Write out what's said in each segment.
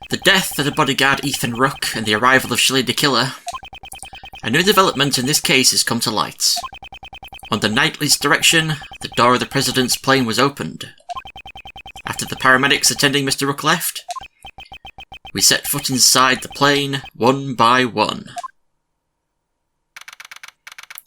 The death of the bodyguard Ethan Rook and the arrival of Shelley the Killer. A new development in this case has come to light. Under Knightley's direction, the door of the President's plane was opened. After the paramedics attending Mr. Rook left, we set foot inside the plane, one by one.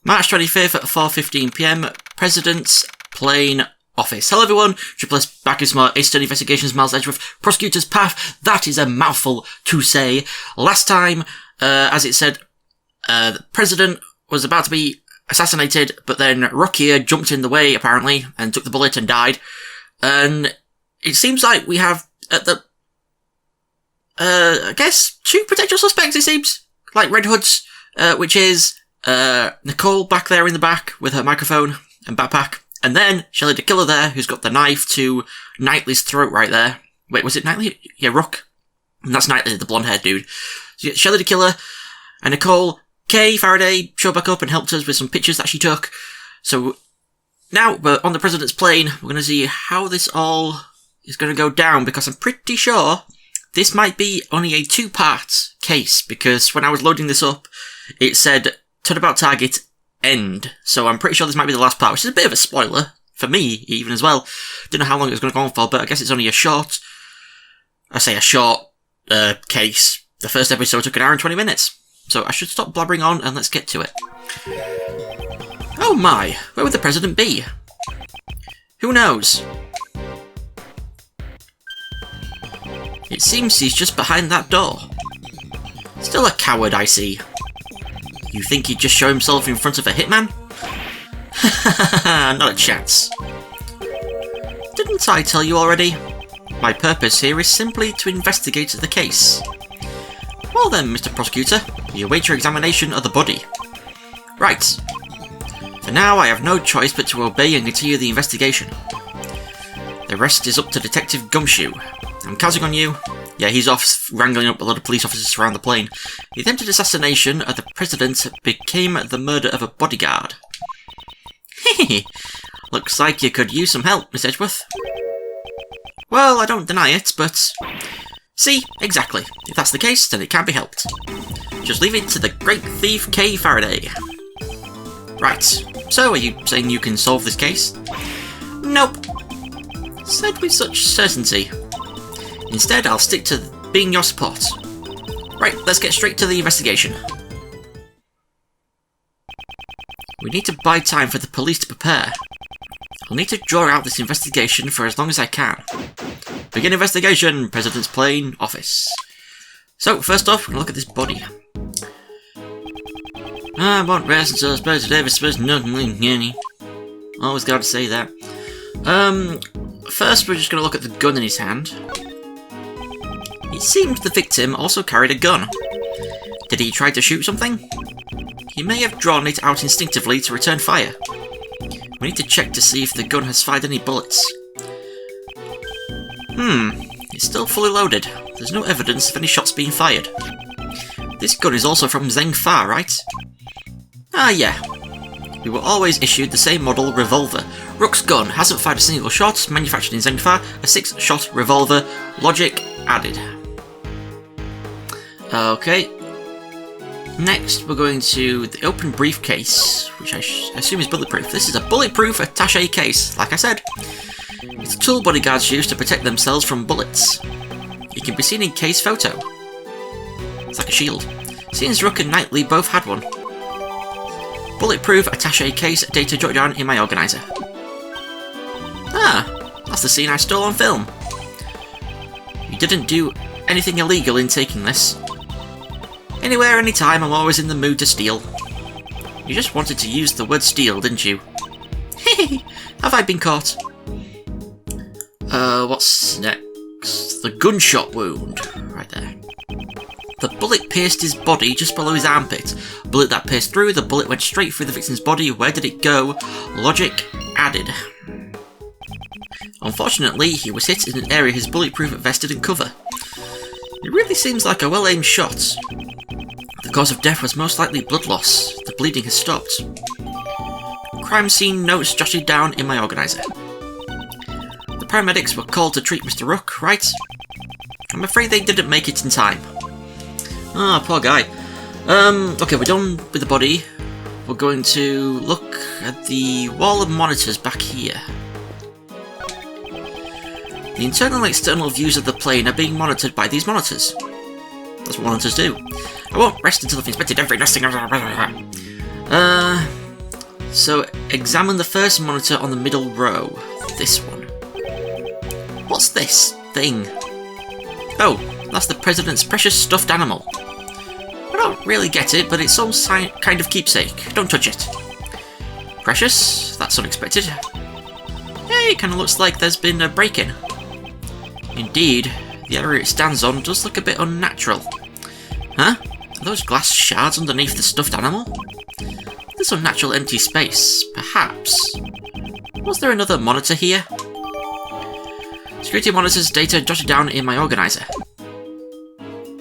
March 25th at 4:15 PM, President's Plane Office. Hello everyone, Triple S back with more Eastern Investigations, Miles Edgeworth, Prosecutor's Path. That is a mouthful to say. Last time, as it said, the President was about to be assassinated, but then Rook here jumped in the way, apparently, and took the bullet and died. And it seems like we have, I guess, two potential suspects, it seems. Like Red Hoods, which is Nicole back there in the back with her microphone and backpack. And then Shelley the Killer there, who's got the knife to Knightley's throat right there. Wait, was it Knightley? Yeah, Rook. And that's Knightley, the blonde-haired dude. So yeah, Shelley the Killer and Nicole. Kay Faraday showed back up and helped us with some pictures that she took. So now we're on the President's plane. We're going to see how this all is going to go down, because I'm pretty sure this might be only a two-part case, because when I was loading this up, it said turnabout target end. So I'm pretty sure this might be the last part, which is a bit of a spoiler for me even as well. Don't know how long it was going to go on for, but I guess it's only a short case. The first episode took an hour and 20 minutes. So I should stop blabbering on and let's get to it. Oh my, where would the President be? Who knows? It seems he's just behind that door. Still a coward, I see. You think he'd just show himself in front of a hitman? Not a chance. Didn't I tell you already? My purpose here is simply to investigate the case. Well then, Mr. Prosecutor, you await your examination of the body. Right. For now, I have no choice but to obey and continue the investigation. The rest is up to Detective Gumshoe. I'm counting on you. Yeah, he's off wrangling up a lot of police officers around the plane. The attempted assassination of the President became the murder of a bodyguard. Hehe. Looks like you could use some help, Miss Edgeworth. Well, I don't deny it, but... See, exactly. If that's the case, then it can't be helped. Just leave it to the great thief Kay Faraday. Right, so are you saying you can solve this case? Nope. Said with such certainty. Instead, I'll stick to being your support. Right, let's get straight to the investigation. We need to buy time for the police to prepare. I'll need to draw out this investigation for as long as I can. Begin investigation, President's Plane Office. So, first off, we're going to look at this body. I won't rest until Spencer Davis says nothing. Always got to say that. First, we're just going to look at the gun in his hand. It seems the victim also carried a gun. Did he try to shoot something? He may have drawn it out instinctively to return fire. We need to check to see if the gun has fired any bullets. It's still fully loaded. There's no evidence of any shots being fired. This gun is also from Zeng Fa, right? Ah, yeah. We were always issued the same model revolver. Rook's gun hasn't fired a single shot, manufactured in Zeng Fa, a 6-shot revolver, logic added. Okay. Next, we're going to the open briefcase, which I assume is bulletproof. This is a bulletproof attaché case, like I said. It's a tool bodyguards use to protect themselves from bullets. It can be seen in case photo. It's like a shield. Seems Rook and Knightley both had one. Bulletproof attaché case, data jotted down in my organizer. Ah, that's the scene I stole on film. You didn't do anything illegal in taking this. Anywhere, anytime, I'm always in the mood to steal. You just wanted to use the word steal, didn't you? Hehe, have I been caught? What's next? The gunshot wound. Right there. The bullet pierced his body just below his armpit. Bullet that pierced through, the bullet went straight through the victim's body. Where did it go? Logic added. Unfortunately, he was hit in an area his bulletproof vest didn't cover. It really seems like a well-aimed shot. The cause of death was most likely blood loss. The bleeding has stopped. Crime scene notes jotted down in my organizer. The paramedics were called to treat Mr. Rook, right? I'm afraid they didn't make it in time. Ah, poor guy. Okay, we're done with the body. We're going to look at the wall of monitors back here. The internal and external views of the plane are being monitored by these monitors. That's what monitors do. I won't rest until I've inspected every nesting. So examine the first monitor on the middle row. This one. What's this thing? Oh, that's the President's precious stuffed animal. I don't really get it, but it's some kind of keepsake. Don't touch it. Precious? That's unexpected. Hey, kinda looks like there's been a break-in. Indeed, the area it stands on does look a bit unnatural. Huh? Are those glass shards underneath the stuffed animal? This unnatural empty space, perhaps. Was there another monitor here? Security monitor's data jotted down in my organizer.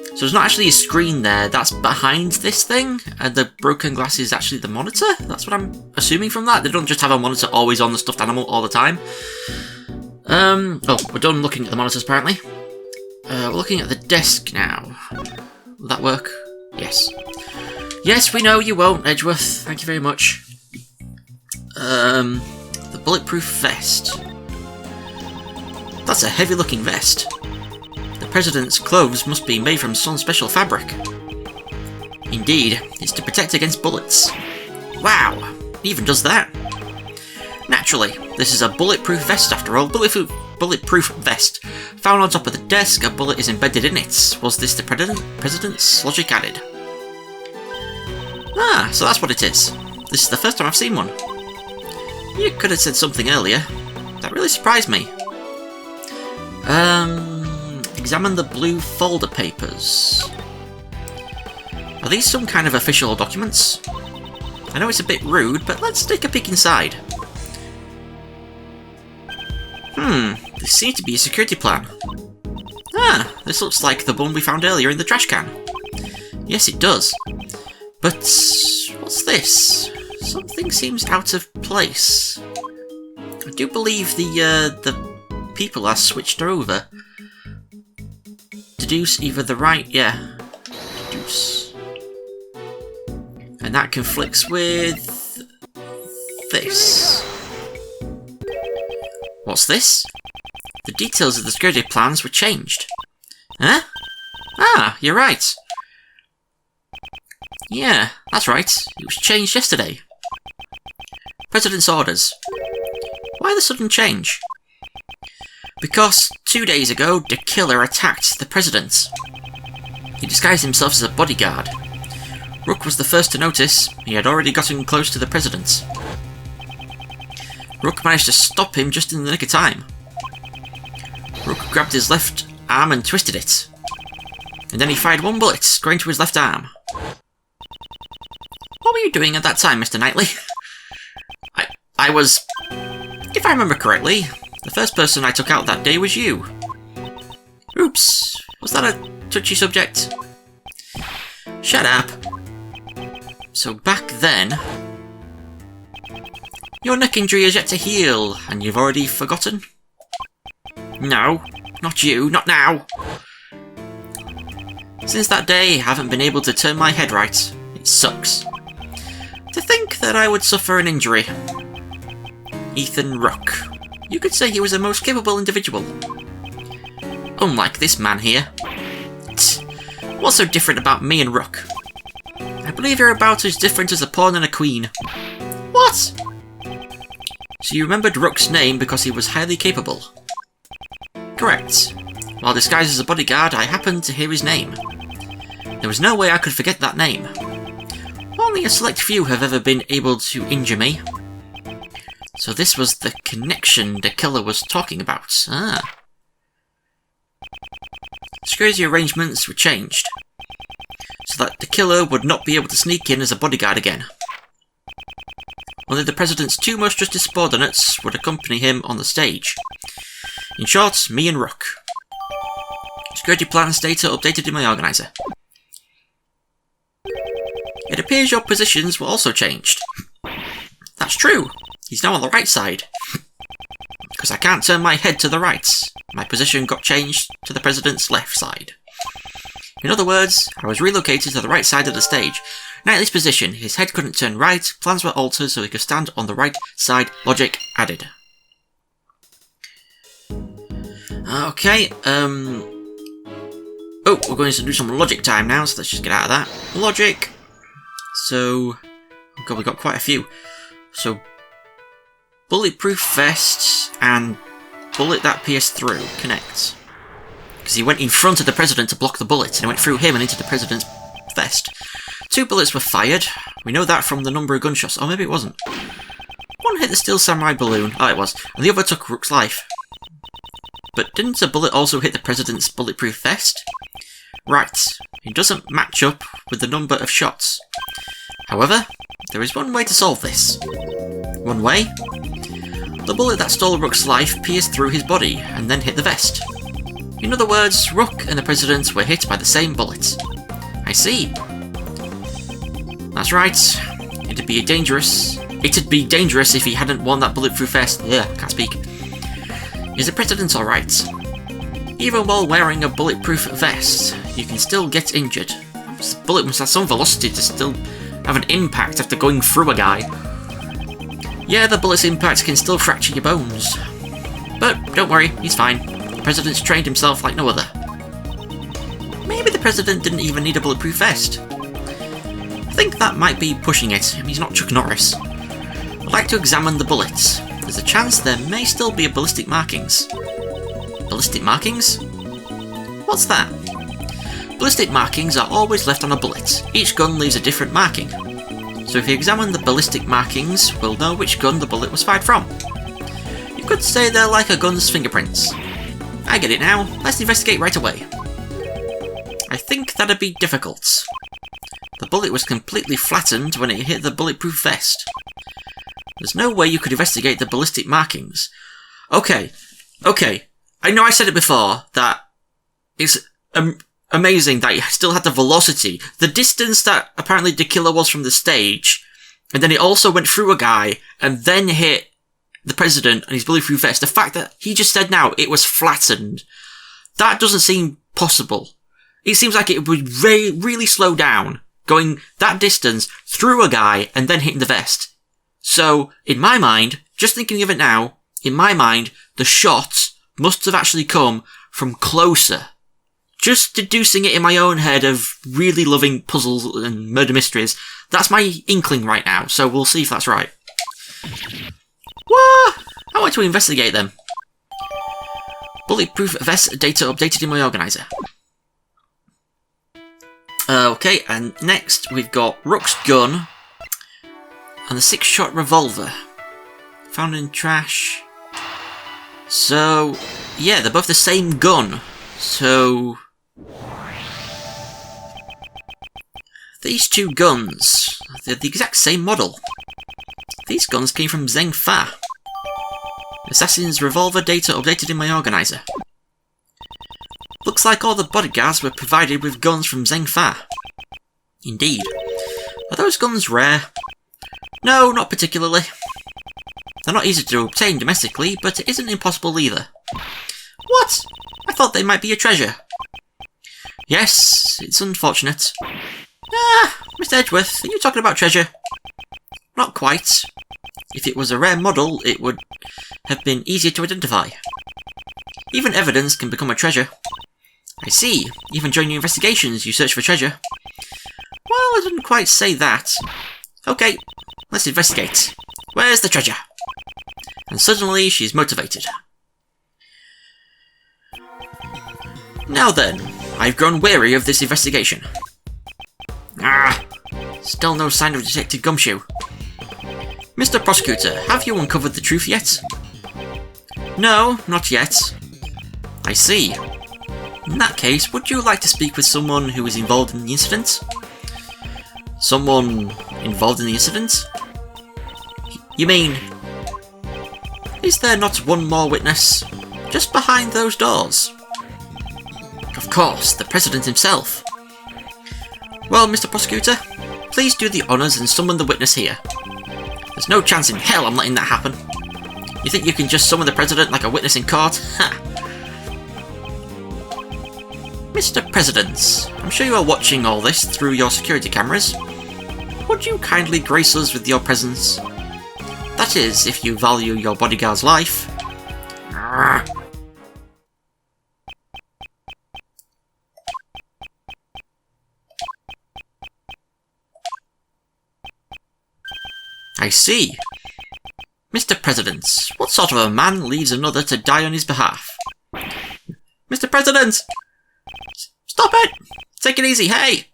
So there's not actually a screen there, that's behind this thing, and the broken glass is actually the monitor? That's what I'm assuming from that. They don't just have a monitor always on the stuffed animal all the time. Oh, we're done looking at the monitors apparently. We're looking at the desk now. Will that work? Yes. Yes, we know you won't, Edgeworth. Thank you very much. The bulletproof vest. That's a heavy-looking vest. The President's clothes must be made from some special fabric. Indeed, it's to protect against bullets. Wow, it even does that. Naturally, this is a bulletproof vest after all. Bulletproof vest. Found on top of the desk, a bullet is embedded in it. Was this the President's logic added? Ah, so that's what it is. This is the first time I've seen one. You could have said something earlier. That really surprised me. Examine the blue folder papers. Are these some kind of official documents? I know it's a bit rude, but let's take a peek inside. This seems to be a security plan. Ah, this looks like the one we found earlier in the trash can. Yes, it does. But what's this? Something seems out of place. I do believe the people are switched over. Deduce either the right, yeah. Deduce. And that conflicts with this. What's this? The details of the security plans were changed. Huh? Ah, you're right. Yeah, that's right. It was changed yesterday. President's orders. Why the sudden change? Because 2 days ago, the killer attacked the President. He disguised himself as a bodyguard. Rook was the first to notice. He had already gotten close to the President. Rook managed to stop him just in the nick of time. Rook grabbed his left arm and twisted it. And then he fired one bullet, going to his left arm. What were you doing at that time, Mr. Knightley? I was... If I remember correctly, the first person I took out that day was you. Oops, was that a touchy subject? Shut up. So back then... Your neck injury is yet to heal, and you've already forgotten? No, not you, not now! Since that day, I haven't been able to turn my head right. It sucks. To think that I would suffer an injury. Ethan Rook. You could say he was a most capable individual. Unlike this man here. What's so different about me and Rook? I believe you're about as different as a pawn and a queen. What? So you remembered Rook's name because he was highly capable? Correct. While disguised as a bodyguard, I happened to hear his name. There was no way I could forget that name. Only a select few have ever been able to injure me. So this was the connection the killer was talking about. Ah. Security arrangements were changed, so that the killer would not be able to sneak in as a bodyguard again. Only the President's two most trusted subordinates would accompany him on the stage. In short, me and Rook. Security plans data updated in my organizer. It appears your positions were also changed. That's true. He's now on the right side. Because I can't turn my head to the right. my position got changed to the President's left side. In other words, I was relocated to the right side of the stage. Knightley's position, his head couldn't turn right, plans were altered so he could stand on the right side, logic added. Okay, oh, we're going to do some logic time now, so let's just get out of that. Logic. So, oh god, we got quite a few. So, bulletproof vests and bullet that pierced through, connect. Because he went in front of the President to block the bullet, and it went through him and into the President's vest. 2 bullets were fired. We know that from the number of gunshots. Oh, maybe it wasn't. One hit the Steel Samurai balloon. Oh, it was. And the other took Rook's life. But didn't a bullet also hit the President's bulletproof vest? Right. It doesn't match up with the number of shots. However, there is one way to solve this. One way? The bullet that stole Rook's life pierced through his body and then hit the vest. In other words, Rook and the President were hit by the same bullet. I see. That's right. It'd be dangerous if he hadn't worn that bulletproof vest. Yeah, can't speak. Is the President alright? Even while wearing a bulletproof vest, you can still get injured. The bullet must have some velocity to still have an impact after going through a guy. Yeah, the bullet's impact can still fracture your bones. But don't worry, he's fine. The President's trained himself like no other. Maybe the President didn't even need a bulletproof vest. I think that might be pushing it. He's not Chuck Norris. I'd like to examine the bullets. There's a chance there may still be ballistic markings. Ballistic markings? What's that? Ballistic markings are always left on a bullet. Each gun leaves a different marking. So if you examine the ballistic markings, we'll know which gun the bullet was fired from. You could say they're like a gun's fingerprints. I get it now. Let's investigate right away. I think that'd be difficult. The bullet was completely flattened when it hit the bulletproof vest. There's no way you could investigate the ballistic markings. Okay. I know I said it before, that it's amazing that he still had the velocity. The distance that apparently the killer was from the stage, and then it also went through a guy, and then hit the President and his bulletproof vest. The fact that he just said now it was flattened, that doesn't seem possible. It seems like it would really slow down, going that distance through a guy and then hitting the vest. So, in my mind, just thinking of it now, in my mind, the shot must have actually come from closer. Just deducing it in my own head of really loving puzzles and murder mysteries, that's my inkling right now, so we'll see if that's right. What? I want to investigate them. Bulletproof vest data updated in my organizer. Okay, and next we've got Rook's gun and the 6-shot revolver. Found in trash. So, yeah, they're both the same gun. So, these two guns, they're the exact same model. These guns came from Zheng Fa. Assassin's revolver data updated in my organizer. Looks like all the bodyguards were provided with guns from Zheng Fa. Indeed. Are those guns rare? No, not particularly. They're not easy to obtain domestically, but it isn't impossible either. What? I thought they might be a treasure. Yes, it's unfortunate. Mr. Edgeworth, are you talking about treasure? Not quite. If it was a rare model, it would have been easier to identify. Even evidence can become a treasure. I see. Even during your investigations, you search for treasure. Well, I didn't quite say that. Okay, let's investigate. Where's the treasure? And suddenly, she's motivated. Now then, I've grown weary of this investigation. Still no sign of Detective Gumshoe. Mr. Prosecutor, have you uncovered the truth yet? No, not yet. I see. In that case, would you like to speak with someone who is involved in the incident? Someone involved in the incident? You mean... Is there not one more witness? Just behind those doors? Of course, the President himself. Well, Mr. Prosecutor, please do the honours and summon the witness here. There's no chance in hell I'm letting that happen. You think you can just summon the President like a witness in court? Ha! President, I'm sure you are watching all this through your security cameras. Would you kindly grace us with your presence? That is, if you value your bodyguard's life. I see. Mr. President, what sort of a man leaves another to die on his behalf? Mr. President! Stop it! Take it easy, hey!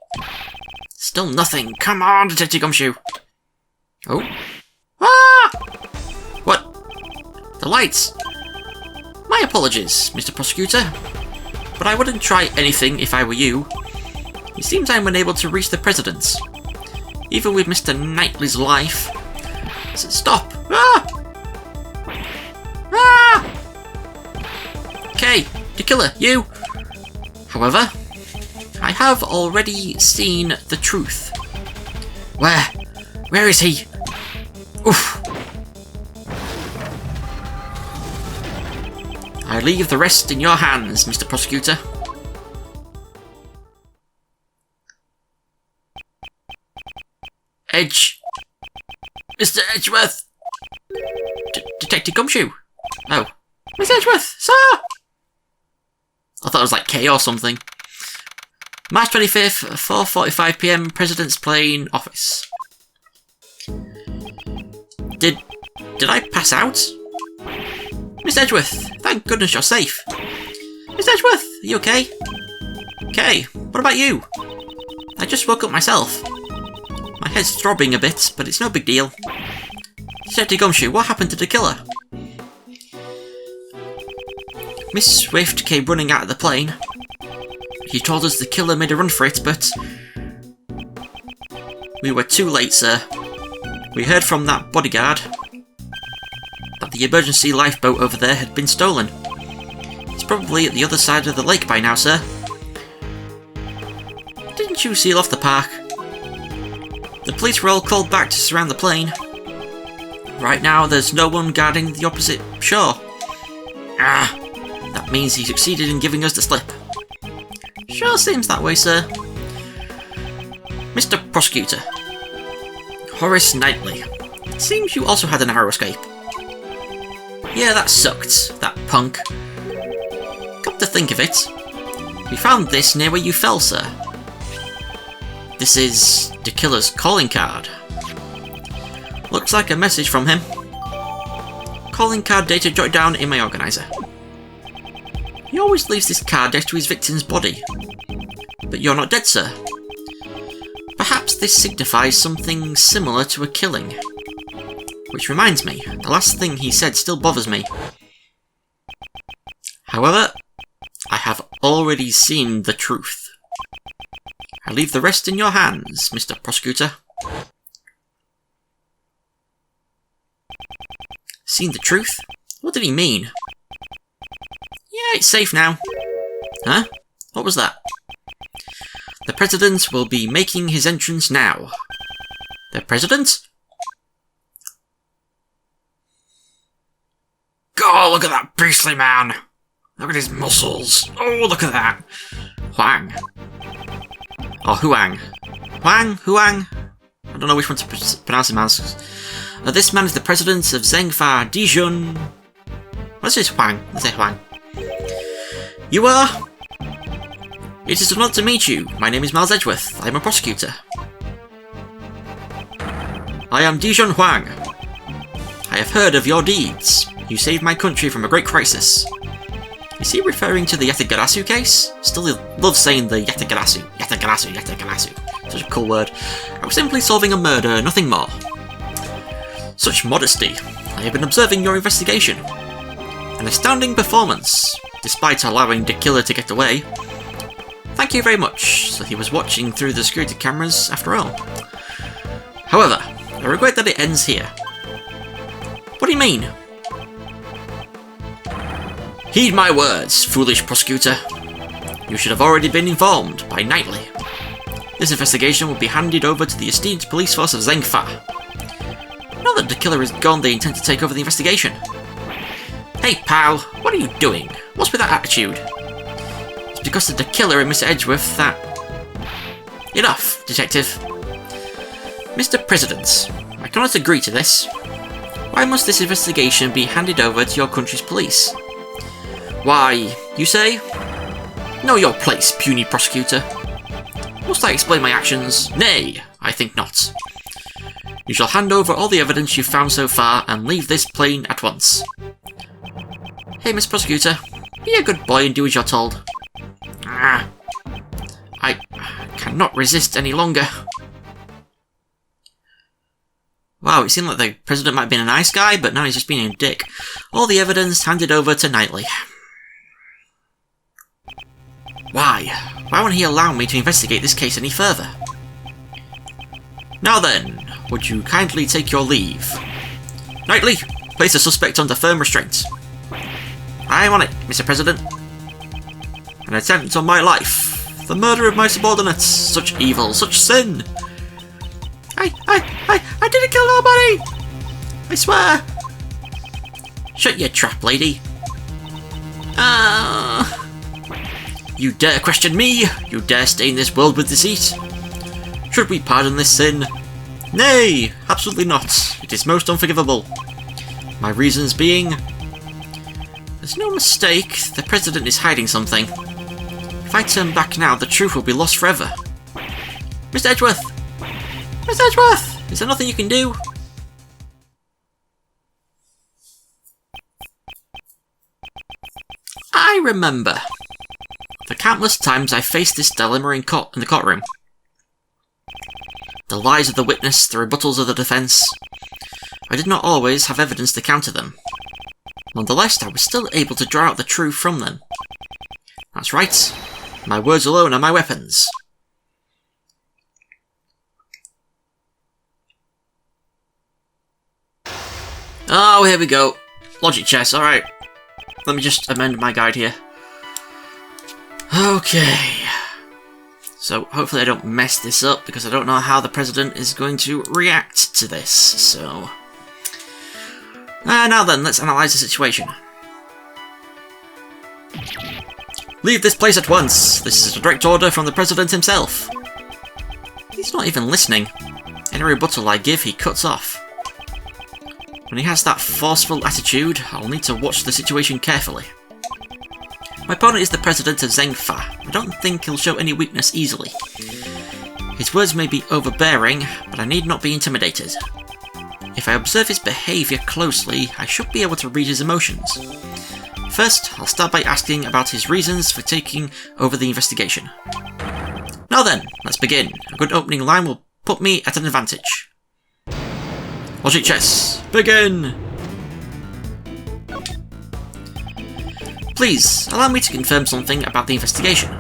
Still nothing. Come on, Detective Gumshoe. Oh. Ah! What? The lights. My apologies, Mr. Prosecutor. But I wouldn't try anything if I were you. It seems I'm unable to reach the President. Even with Mr. Knightley's life. Stop! Ah! Ah! Okay, the killer, you! However, I have already seen the truth. Where? Where is he? Oof! I leave the rest in your hands, Mr. Prosecutor. Mr. Edgeworth! Detective Gumshoe! Oh. Miss Edgeworth, sir! I thought it was like K or something. March 25th, 4:45 PM, President's Plane, office. Did I pass out? Miss Edgeworth, thank goodness you're safe. Miss Edgeworth, are you okay? Okay, what about you? I just woke up myself. My head's throbbing a bit, but it's no big deal. Detective Gumshoe, what happened to the killer? Miss Swift came running out of the plane. He told us the killer made a run for it, but we were too late, sir. We heard from that bodyguard that the emergency lifeboat over there had been stolen. It's probably at the other side of the lake by now, sir. Didn't you seal off the park? The police were all called back to surround the plane. Right now, there's no one guarding the opposite shore. Ah, that means he succeeded in giving us the slip. Sure seems that way, sir. Mr. Prosecutor. Horace Knightley. It seems you also had a narrow escape. Yeah, that sucked, that punk. Come to think of it, we found this near where you fell, sir. This is the killer's calling card. Looks like a message from him. Calling card data jotted down in my organizer. He always leaves this card next to his victim's body. But you're not dead, sir. Perhaps this signifies something similar to a killing. Which reminds me, the last thing he said still bothers me. However, I have already seen the truth. I leave the rest in your hands, Mr. Prosecutor. Seen the truth? What did he mean? Yeah, it's safe now. Huh? What was that? The President will be making his entrance now. The President? God, look at that beastly man! Look at his muscles! Oh, look at that! Huang. Or Huang. Huang? Huang? I don't know which one to pronounce him as. This man is the President of Zhengfa Dijun. What's this Huang? Let's say Huang. You are? It is an honour to meet you. My name is Miles Edgeworth. I am a prosecutor. I am Dijun Huang. I have heard of your deeds. You saved my country from a great crisis. Is he referring to the Yatagarasu case? Still love saying the Yatagarasu. Yatagarasu, Yatagarasu. Such a cool word. I was simply solving a murder, nothing more. Such modesty. I have been observing your investigation. An astounding performance, despite allowing the killer to get away. Thank you very much. So he was watching through the security cameras after all. However, I regret that it ends here. What do you mean? Heed my words, foolish prosecutor. You should have already been informed by Knightley. This investigation will be handed over to the esteemed police force of Zhengfa. Now that the killer is gone, they intend to take over the investigation. Hey pal, what are you doing? What's with that attitude? It's accosted the killer in Mr. Edgeworth that... Enough, Detective. Mr. President, I cannot agree to this. Why must this investigation be handed over to your country's police? Why, you say? Know your place, puny prosecutor. Must I explain my actions? Nay, I think not. You shall hand over all the evidence you've found so far and leave this plane at once. Hey, Miss Prosecutor, be a good boy and do as you're told. I cannot resist any longer. Wow, it seemed like the President might have been a nice guy, but now he's just being a dick. All the evidence handed over to Knightley. Why? Why won't he allow me to investigate this case any further? Now then, would you kindly take your leave? Knightley, place the suspect under firm restraint. I am on it, Mr. President. An attempt on my life. The murder of my subordinates. Such evil, such sin. I didn't kill nobody! I swear! Shut your trap, lady. You dare question me? You dare stain this world with deceit? Should we pardon this sin? Nay, absolutely not. It is most unforgivable. My reasons being... There's no mistake, the President is hiding something. If I turn back now, the truth will be lost forever. Mr. Edgeworth! Mr. Edgeworth! Is there nothing you can do? I remember the countless times I faced this dilemma in the courtroom. The lies of the witness, the rebuttals of the defence. I did not always have evidence to counter them. Nonetheless, I was still able to draw out the truth from them. That's right. My words alone are my weapons. Oh, here we go. Logic chess, alright. Let me just amend my guide here. Okay. So, hopefully I don't mess this up, because I don't know how the President is going to react to this, so... now then, let's analyse the situation. Leave this place at once! This is a direct order from the President himself. He's not even listening. Any rebuttal I give, he cuts off. When he has that forceful attitude, I'll need to watch the situation carefully. My opponent is the President of Zengfa. I don't think he'll show any weakness easily. His words may be overbearing, but I need not be intimidated. If I observe his behaviour closely, I should be able to read his emotions. First, I'll start by asking about his reasons for taking over the investigation. Now then, let's begin. A good opening line will put me at an advantage. Logic chess, begin! Please, allow me to confirm something about the investigation.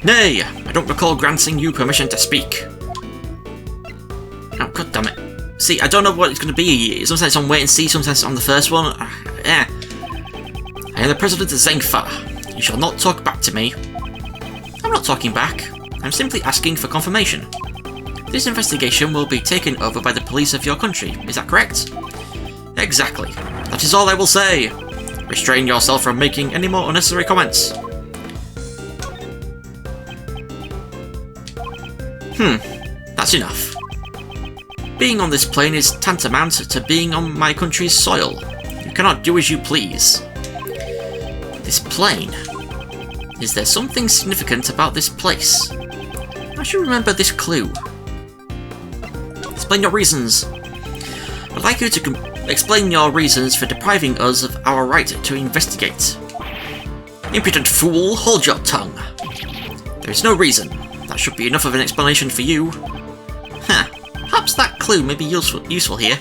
Nay, I don't recall granting you permission to speak. Oh, god damn it. See, I don't know what it's going to be. Sometimes it's on wait and see, sometimes it's on the first one. I am the President of Zengfa. You shall not talk back to me. I'm not talking back. I'm simply asking for confirmation. This investigation will be taken over by the police of your country, is that correct? Exactly. That is all I will say. Restrain yourself from making any more unnecessary comments. That's enough. Being on this plane is tantamount to being on my country's soil. You cannot do as you please. This plane? Is there something significant about this place? I should remember this clue. Explain your reasons. I'd like you to explain your reasons for depriving us of our right to investigate. Impudent fool, hold your tongue. There is no reason. That should be enough of an explanation for you. Perhaps that clue may be useful here.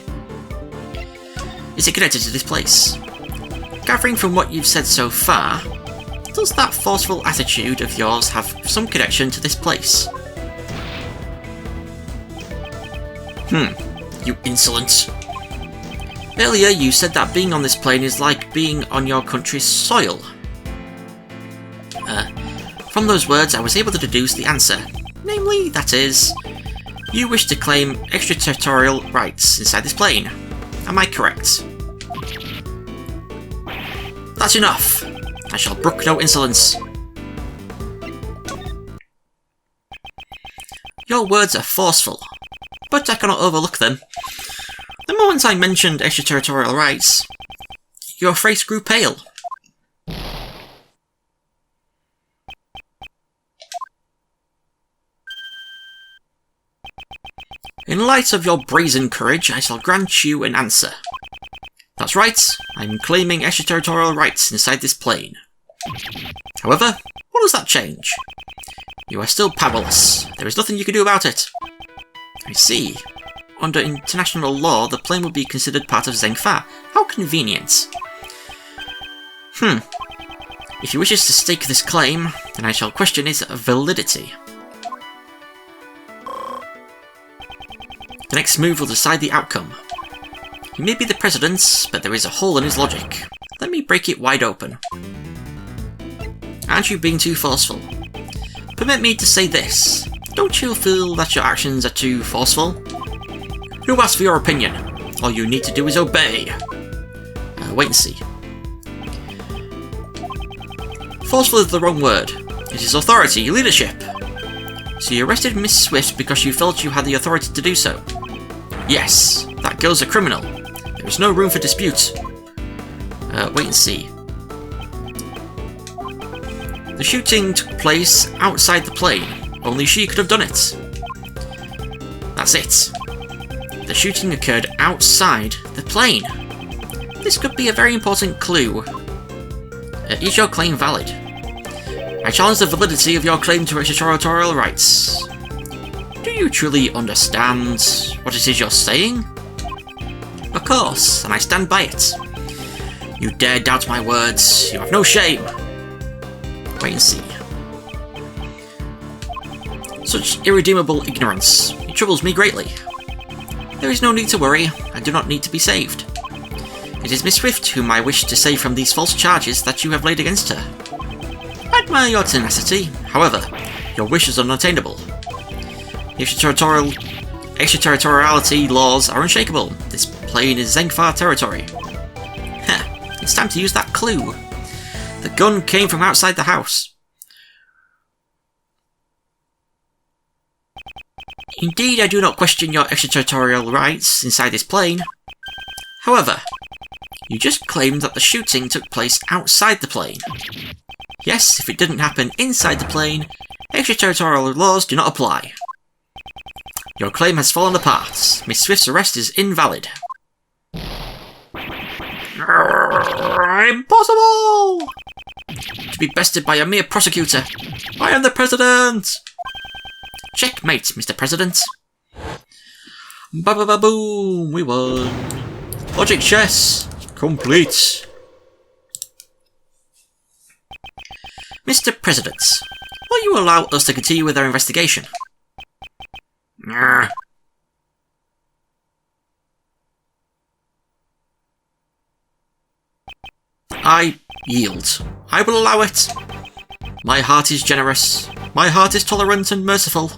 Is it connected to this place? Gathering from what you've said so far, does that forceful attitude of yours have some connection to this place? You insolent. Earlier you said that being on this plane is like being on your country's soil. From those words I was able to deduce the answer. Namely, that is, you wish to claim extraterritorial rights inside this plane. Am I correct? That's enough. I shall brook no insolence. Your words are forceful, but I cannot overlook them. The moment I mentioned extraterritorial rights, your face grew pale. In light of your brazen courage, I shall grant you an answer. That's right, I'm claiming extraterritorial rights inside this plane. However, what does that change? You are still powerless. There is nothing you can do about it. I see. Under international law, the plane would be considered part of Zengfa. How convenient. If he wishes to stake this claim, then I shall question its validity. The next move will decide the outcome. He may be the president, but there is a hole in his logic. Let me break it wide open. Aren't you being too forceful? Permit me to say this. Don't you feel that your actions are too forceful? Who asked for your opinion? All you need to do is obey. Wait and see. Forceful is the wrong word. It is authority, leadership. So you arrested Miss Swift because you felt you had the authority to do so? Yes, that girl's a criminal. There is no room for dispute. Wait and see. The shooting took place outside the plane. Only she could have done it. That's it. The shooting occurred outside the plane. This could be a very important clue. Is your claim valid? I challenge the validity of your claim to extraterritorial rights. Do you truly understand what it is you're saying? Of course, and I stand by it. You dare doubt my words. You have no shame. Wait and see. Such irredeemable ignorance. It troubles me greatly. There is no need to worry. I do not need to be saved. It is Miss Swift whom I wish to save from these false charges that you have laid against her. I admire your tenacity. However, your wish is unattainable. Extraterritoriality laws are unshakable. This plane is Zengfa territory. It's time to use that clue. The gun came from outside the house. Indeed, I do not question your extraterritorial rights inside this plane. However, you just claimed that the shooting took place outside the plane. Yes, if it didn't happen inside the plane, extraterritorial laws do not apply. Your claim has fallen apart. Miss Swift's arrest is invalid. Impossible! To be bested by a mere prosecutor. I am the president! Checkmate, Mr. President. Ba-ba-ba-boom! We won. Logic chess complete. Mr. President, will you allow us to continue with our investigation? I yield. I will allow it. My heart is generous. My heart is tolerant and merciful.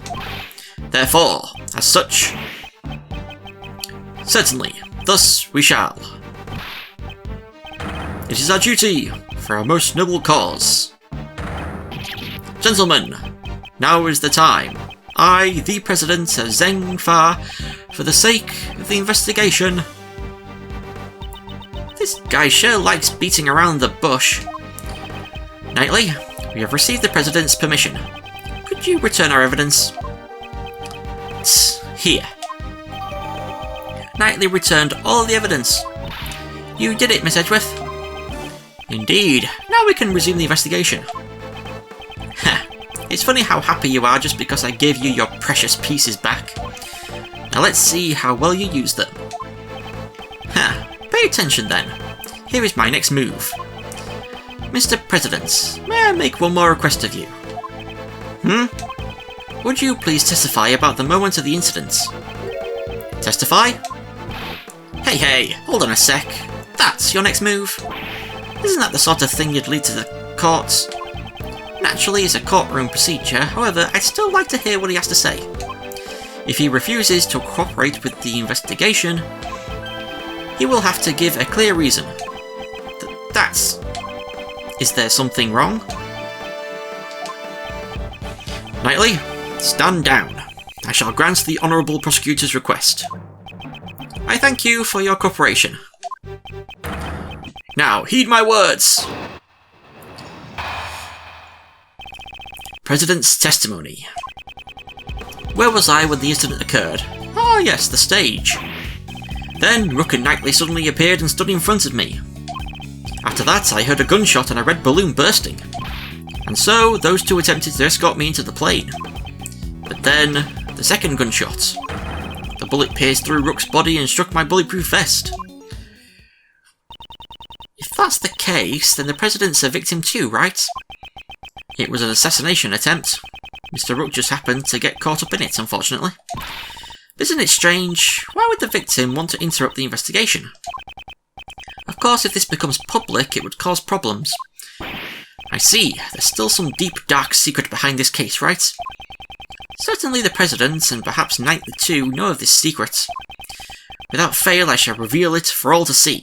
Therefore, as such, certainly, thus we shall. It is our duty for our most noble cause. Gentlemen, now is the time. I, the President of Zengfa, for the sake of the investigation. This guy sure likes beating around the bush. Knightley, we have received the President's permission. Could you return our evidence? Here. Knightley returned all the evidence. You did it, Miss Edgeworth. Indeed. Now we can resume the investigation. It's funny how happy you are just because I gave you your precious pieces back. Now let's see how well you use them. Pay attention then. Here is my next move. Mr. President, may I make one more request of you? Would you please testify about the moment of the incident? Testify? Hey, hold on a sec. That's your next move? Isn't that the sort of thing you'd lead to the courts? Naturally, it's a courtroom procedure, however, I'd still like to hear what he has to say. If he refuses to cooperate with the investigation, he will have to give a clear reason. Is there something wrong? Knightley, stand down. I shall grant the Honourable Prosecutor's request. I thank you for your cooperation. Now, heed my words! President's testimony. Where was I when the incident occurred? Ah, yes, the stage. Then, Rook and Knightley suddenly appeared and stood in front of me. After that, I heard a gunshot and a red balloon bursting. And so, those two attempted to escort me into the plane. But then, the second gunshot. The bullet pierced through Rook's body and struck my bulletproof vest. If that's the case, then the President's a victim too, right? It was an assassination attempt. Mr. Rook just happened to get caught up in it, unfortunately. Isn't it strange? Why would the victim want to interrupt the investigation? Of course, if this becomes public, it would cause problems. I see. There's still some deep, dark secret behind this case, right? Certainly the President, and perhaps Knightley too, know of this secret. Without fail, I shall reveal it for all to see.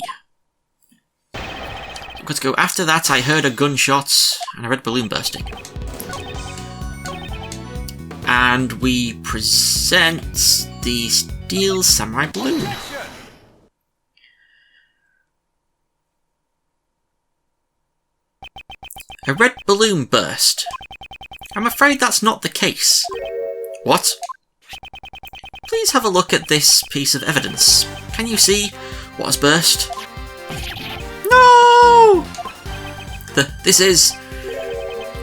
Let's go. After that, I heard a gunshot and a red balloon bursting. And we present the Steel Samurai Balloon. A red balloon burst. I'm afraid that's not the case. What? Please have a look at this piece of evidence. Can you see what has burst? No! This is...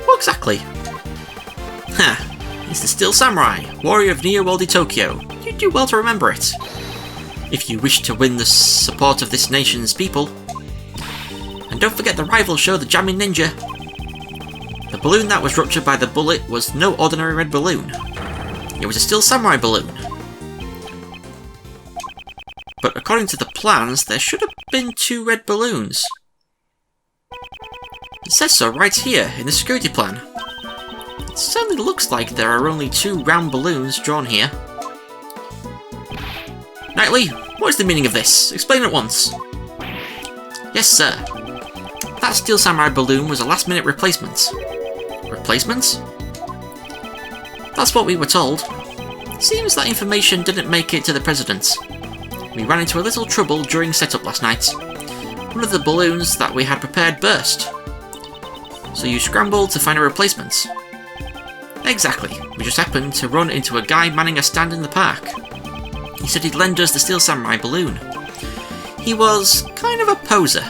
What exactly? Ha! It's the Steel Samurai, warrior of near-worldy Tokyo. You'd do well to remember it. If you wish to win the support of this nation's people. And don't forget the rival show, the Jamming Ninja. The balloon that was ruptured by the bullet was no ordinary red balloon. It was a Steel Samurai balloon. But according to the plans, there should have been 2 red balloons. It says so right here, in the security plan. It certainly looks like there are only 2 round balloons drawn here. Knightley, what is the meaning of this? Explain at once. Yes, sir. That Steel Samurai balloon was a last-minute replacement. Replacement? That's what we were told. Seems that information didn't make it to the President. We ran into a little trouble during setup last night. One of the balloons that we had prepared burst. So you scrambled to find a replacement. Exactly. We just happened to run into a guy manning a stand in the park. He said he'd lend us the Steel Samurai balloon. He was kind of a poser.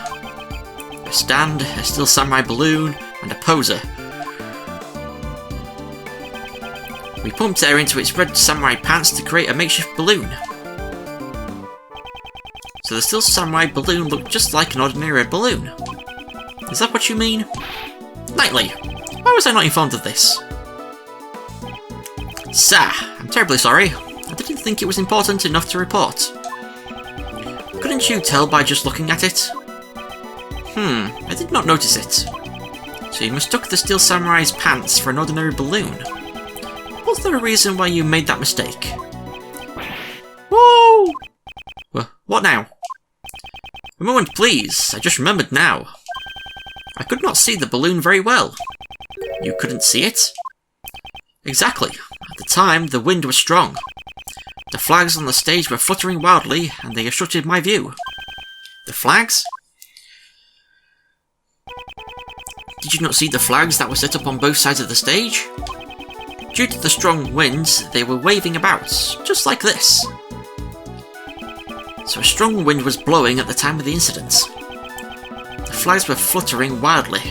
A stand, a Steel Samurai balloon, and a poser. We pumped air into its red samurai pants to create a makeshift balloon. So the Steel Samurai balloon looked just like an ordinary red balloon. Is that what you mean? Knightley, why was I not informed of this? Sir, I'm terribly sorry. I didn't think it was important enough to report. Couldn't you tell by just looking at it? I did not notice it. So you mistook the Steel Samurai's pants for an ordinary balloon. Was there a reason why you made that mistake? Whoa! What now? A moment, please. I just remembered now. I could not see the balloon very well. You couldn't see it? Exactly. At the time, the wind was strong. The flags on the stage were fluttering wildly, and they obstructed my view. The flags? Did you not see the flags that were set up on both sides of the stage? Due to the strong winds, they were waving about, just like this. So a strong wind was blowing at the time of the incident. The flags were fluttering wildly.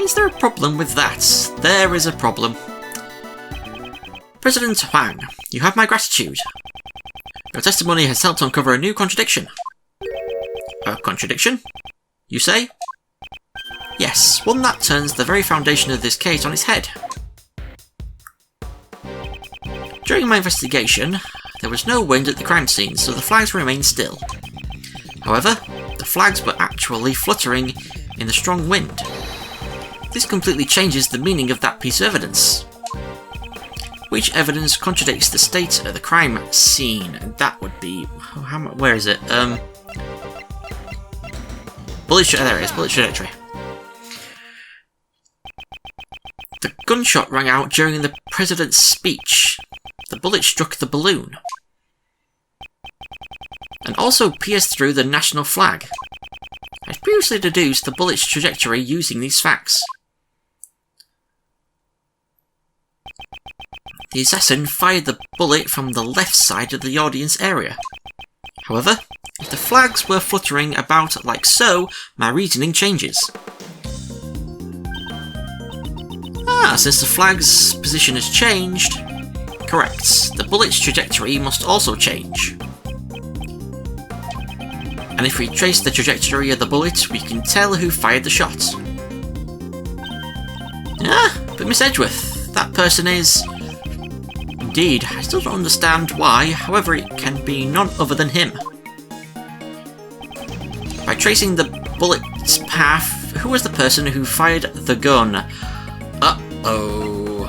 Is there a problem with that? There is a problem. President Huang, you have my gratitude. Your testimony has helped uncover a new contradiction. A contradiction? You say? Yes, one that turns the very foundation of this case on its head. During my investigation, there was no wind at the crime scene, so the flags remained still. However, the flags were actually fluttering in the strong wind. This completely changes the meaning of that piece of evidence. Which evidence contradicts the state of the crime scene? And that would be... where is it? There it is, bullet trajectory. The gunshot rang out during the President's speech. bullet struck the balloon, and also pierced through the national flag. I previously deduced the bullet's trajectory using these facts. The assassin fired the bullet from the left side of the audience area. However, if the flags were fluttering about like so, my reasoning changes. Since the flag's position has changed, correct, the bullet's trajectory must also change. And if we trace the trajectory of the bullet, we can tell who fired the shot. But Miss Edgeworth, that person is... Indeed, I still don't understand why, however it can be none other than him. By tracing the bullet's path, who was the person who fired the gun? Uh-oh.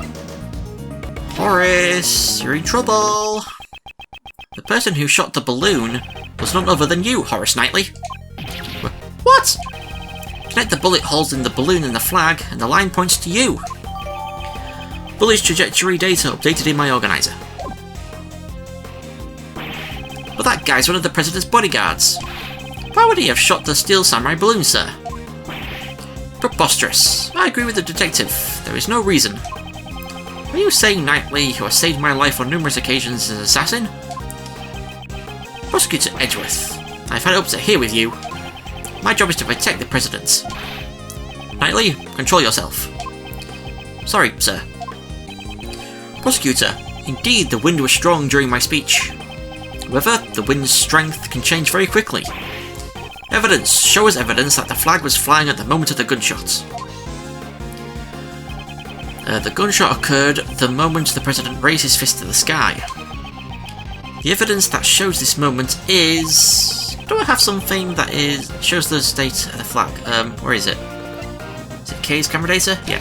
Horace, you're in trouble. The person who shot the balloon was none other than you, Horace Knightley. What? Connect the bullet holes in the balloon and the flag, and the line points to you. Bullet's trajectory data updated in my organizer. But that guy's one of the President's bodyguards. Why would he have shot the Steel Samurai balloon, sir? Preposterous. I agree with the detective. There is no reason. Are you saying Knightley, who has saved my life on numerous occasions, is an assassin? Prosecutor Edgeworth, I've had hopes to hear with you. My job is to protect the President. Knightley, control yourself. Sorry, sir. Prosecutor, indeed the wind was strong during my speech. However, the wind's strength can change very quickly. Evidence. Show us evidence that the flag was flying at the moment of the gunshot. The gunshot occurred the moment the President raised his fist to the sky. The evidence that shows this moment is... Do I have something that shows the state of the flag? Where is it? Is it K's camera data? Yeah.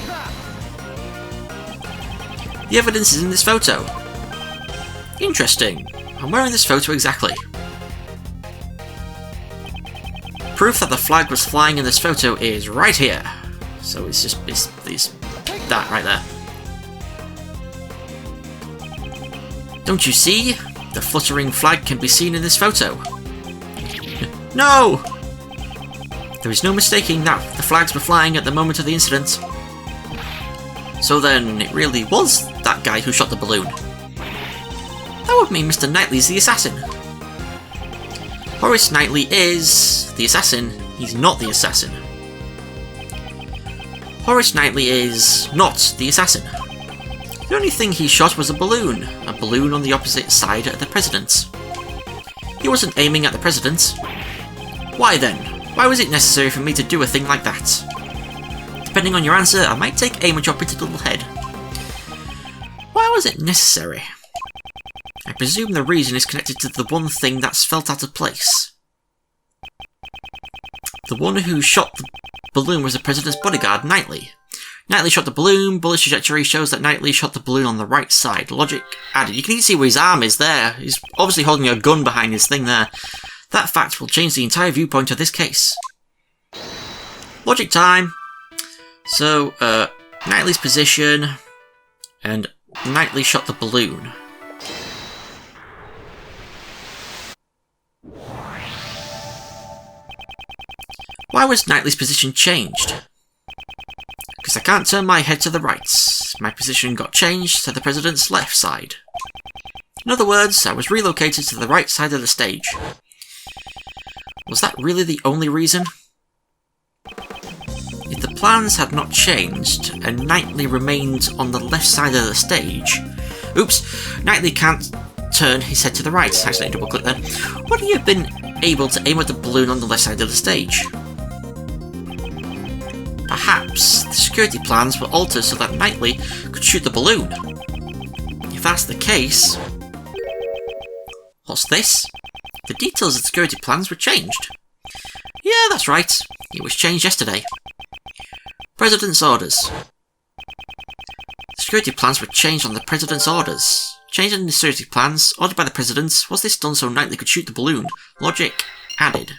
The evidence is in this photo. Interesting. And where in this photo exactly? Proof that the flag was flying in this photo is right here. So it's that right there. Don't you see? The fluttering flag can be seen in this photo. No! There is no mistaking that the flags were flying at the moment of the incident. So then, it really was that guy who shot the balloon. That would mean Mr. Knightley's the assassin. Horace Knightley is the assassin. He's not the assassin. Horace Knightley is not the assassin. The only thing he shot was a balloon on the opposite side of the President. He wasn't aiming at the President. Why then? Why was it necessary for me to do a thing like that? Depending on your answer, I might take aim at your pretty little head. Why was it necessary? I presume the reason is connected to the one thing that's felt out of place. The one who shot the balloon was the President's bodyguard, Knightley. Knightley shot the balloon, bullet trajectory shows that Knightley shot the balloon on the right side. Logic added. You can even see where his arm is there. He's obviously holding a gun behind his thing there. That fact will change the entire viewpoint of this case. Logic time. So, Knightley's position, and Knightley shot the balloon. Why was Knightley's position changed? Because I can't turn my head to the right. My position got changed to the President's left side. In other words, I was relocated to the right side of the stage. Was that really the only reason? If the plans had not changed, and Knightley remained on the left side of the stage... Oops! Knightley can't turn his head to the right. Actually, double click there. Would he have been able to aim at the balloon on the left side of the stage? Perhaps the security plans were altered so that Knightley could shoot the balloon. If that's the case... What's this? The details of the security plans were changed. Yeah, that's right. It was changed yesterday. President's orders. Security plans were changed on the President's orders. Changing the security plans, ordered by the President, was this done so Knightley could shoot the balloon? Logic added.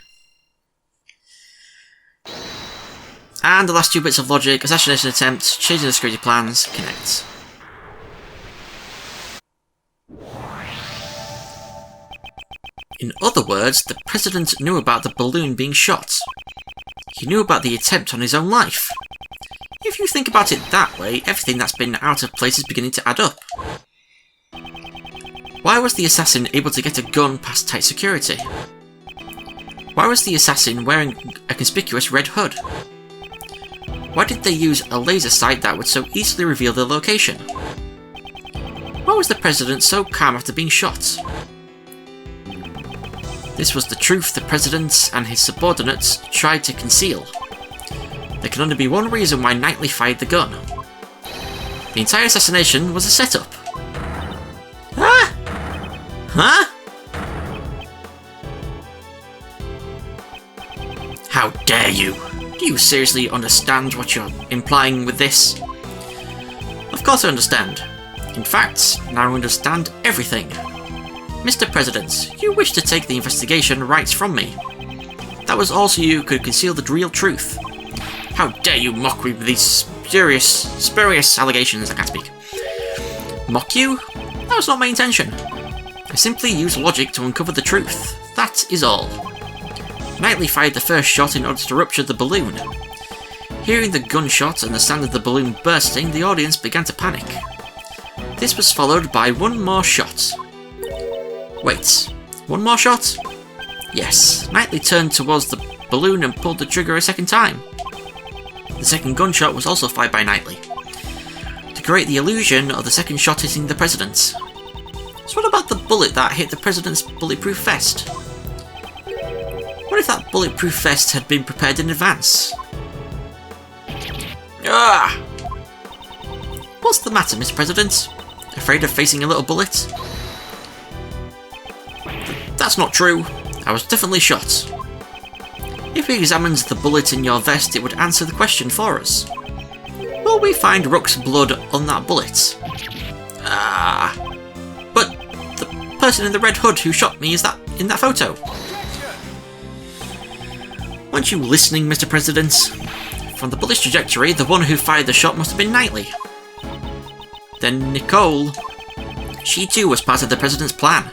And the last two bits of logic, assassination attempt, changing the security plans, connect. In other words, the President knew about the balloon being shot. He knew about the attempt on his own life. If you think about it that way, everything that's been out of place is beginning to add up. Why was the assassin able to get a gun past tight security? Why was the assassin wearing a conspicuous red hood? Why did they use a laser sight that would so easily reveal their location? Why was the President so calm after being shot? This was the truth the President and his subordinates tried to conceal. There can only be one reason why Knightley fired the gun. The entire assassination was a setup. Ah! Huh? How dare you! Do you seriously understand what you're implying with this? Of course I understand. In fact, now I understand everything. Mr. President, you wish to take the investigation rights from me. That was all so you could conceal the real truth. How dare you mock me with these spurious allegations? I can't speak. Mock you? That was not my intention. I simply used logic to uncover the truth. That is all. Knightley fired the first shot in order to rupture the balloon. Hearing the gunshot and the sound of the balloon bursting, the audience began to panic. This was followed by one more shot. Wait, one more shot? Yes, Knightley turned towards the balloon and pulled the trigger a second time. The second gunshot was also fired by Knightley, to create the illusion of the second shot hitting the President. So what about the bullet that hit the President's bulletproof vest? What if that bulletproof vest had been prepared in advance? Ah! What's the matter, Mr. President? Afraid of facing a little bullet? That's not true. I was definitely shot. If we examined the bullet in your vest, it would answer the question for us. Will we find Rook's blood on that bullet? Ah. But the person in the red hood who shot me is that in that photo. Weren't you listening, Mr. President? From the bullet's trajectory, the one who fired the shot must have been Knightley. Then Nicole. She too was part of the President's plan.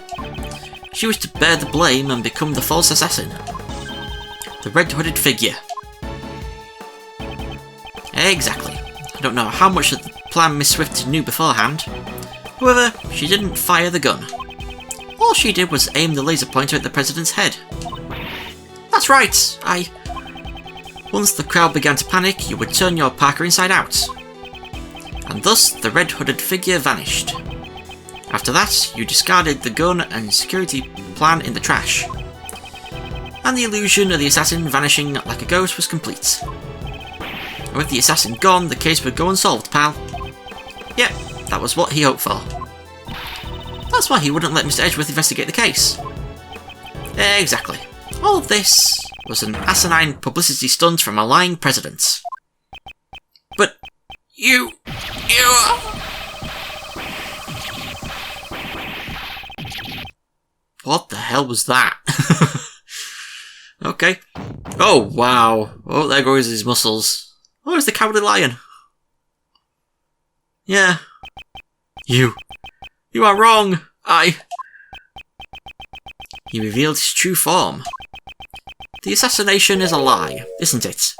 She was to bear the blame and become the false assassin. The red-hooded figure. Exactly. I don't know how much of the plan Miss Swift knew beforehand. However, she didn't fire the gun. All she did was aim the laser pointer at the President's head. That's right, Once the crowd began to panic, you would turn your Parker inside out. And thus, the red-hooded figure vanished. After that, you discarded the gun and security plan in the trash. And the illusion of the assassin vanishing like a ghost was complete. And with the assassin gone, the case would go unsolved, pal. Yep, that was what he hoped for. That's why he wouldn't let Mr. Edgeworth investigate the case. Exactly. All of this was an asinine publicity stunt from a lying President. But you... What the hell was that? Okay. Oh, wow. Oh, there goes his muscles. Oh, it's the Cowardly Lion. Yeah. You are wrong. He revealed his true form. The assassination is a lie, isn't it?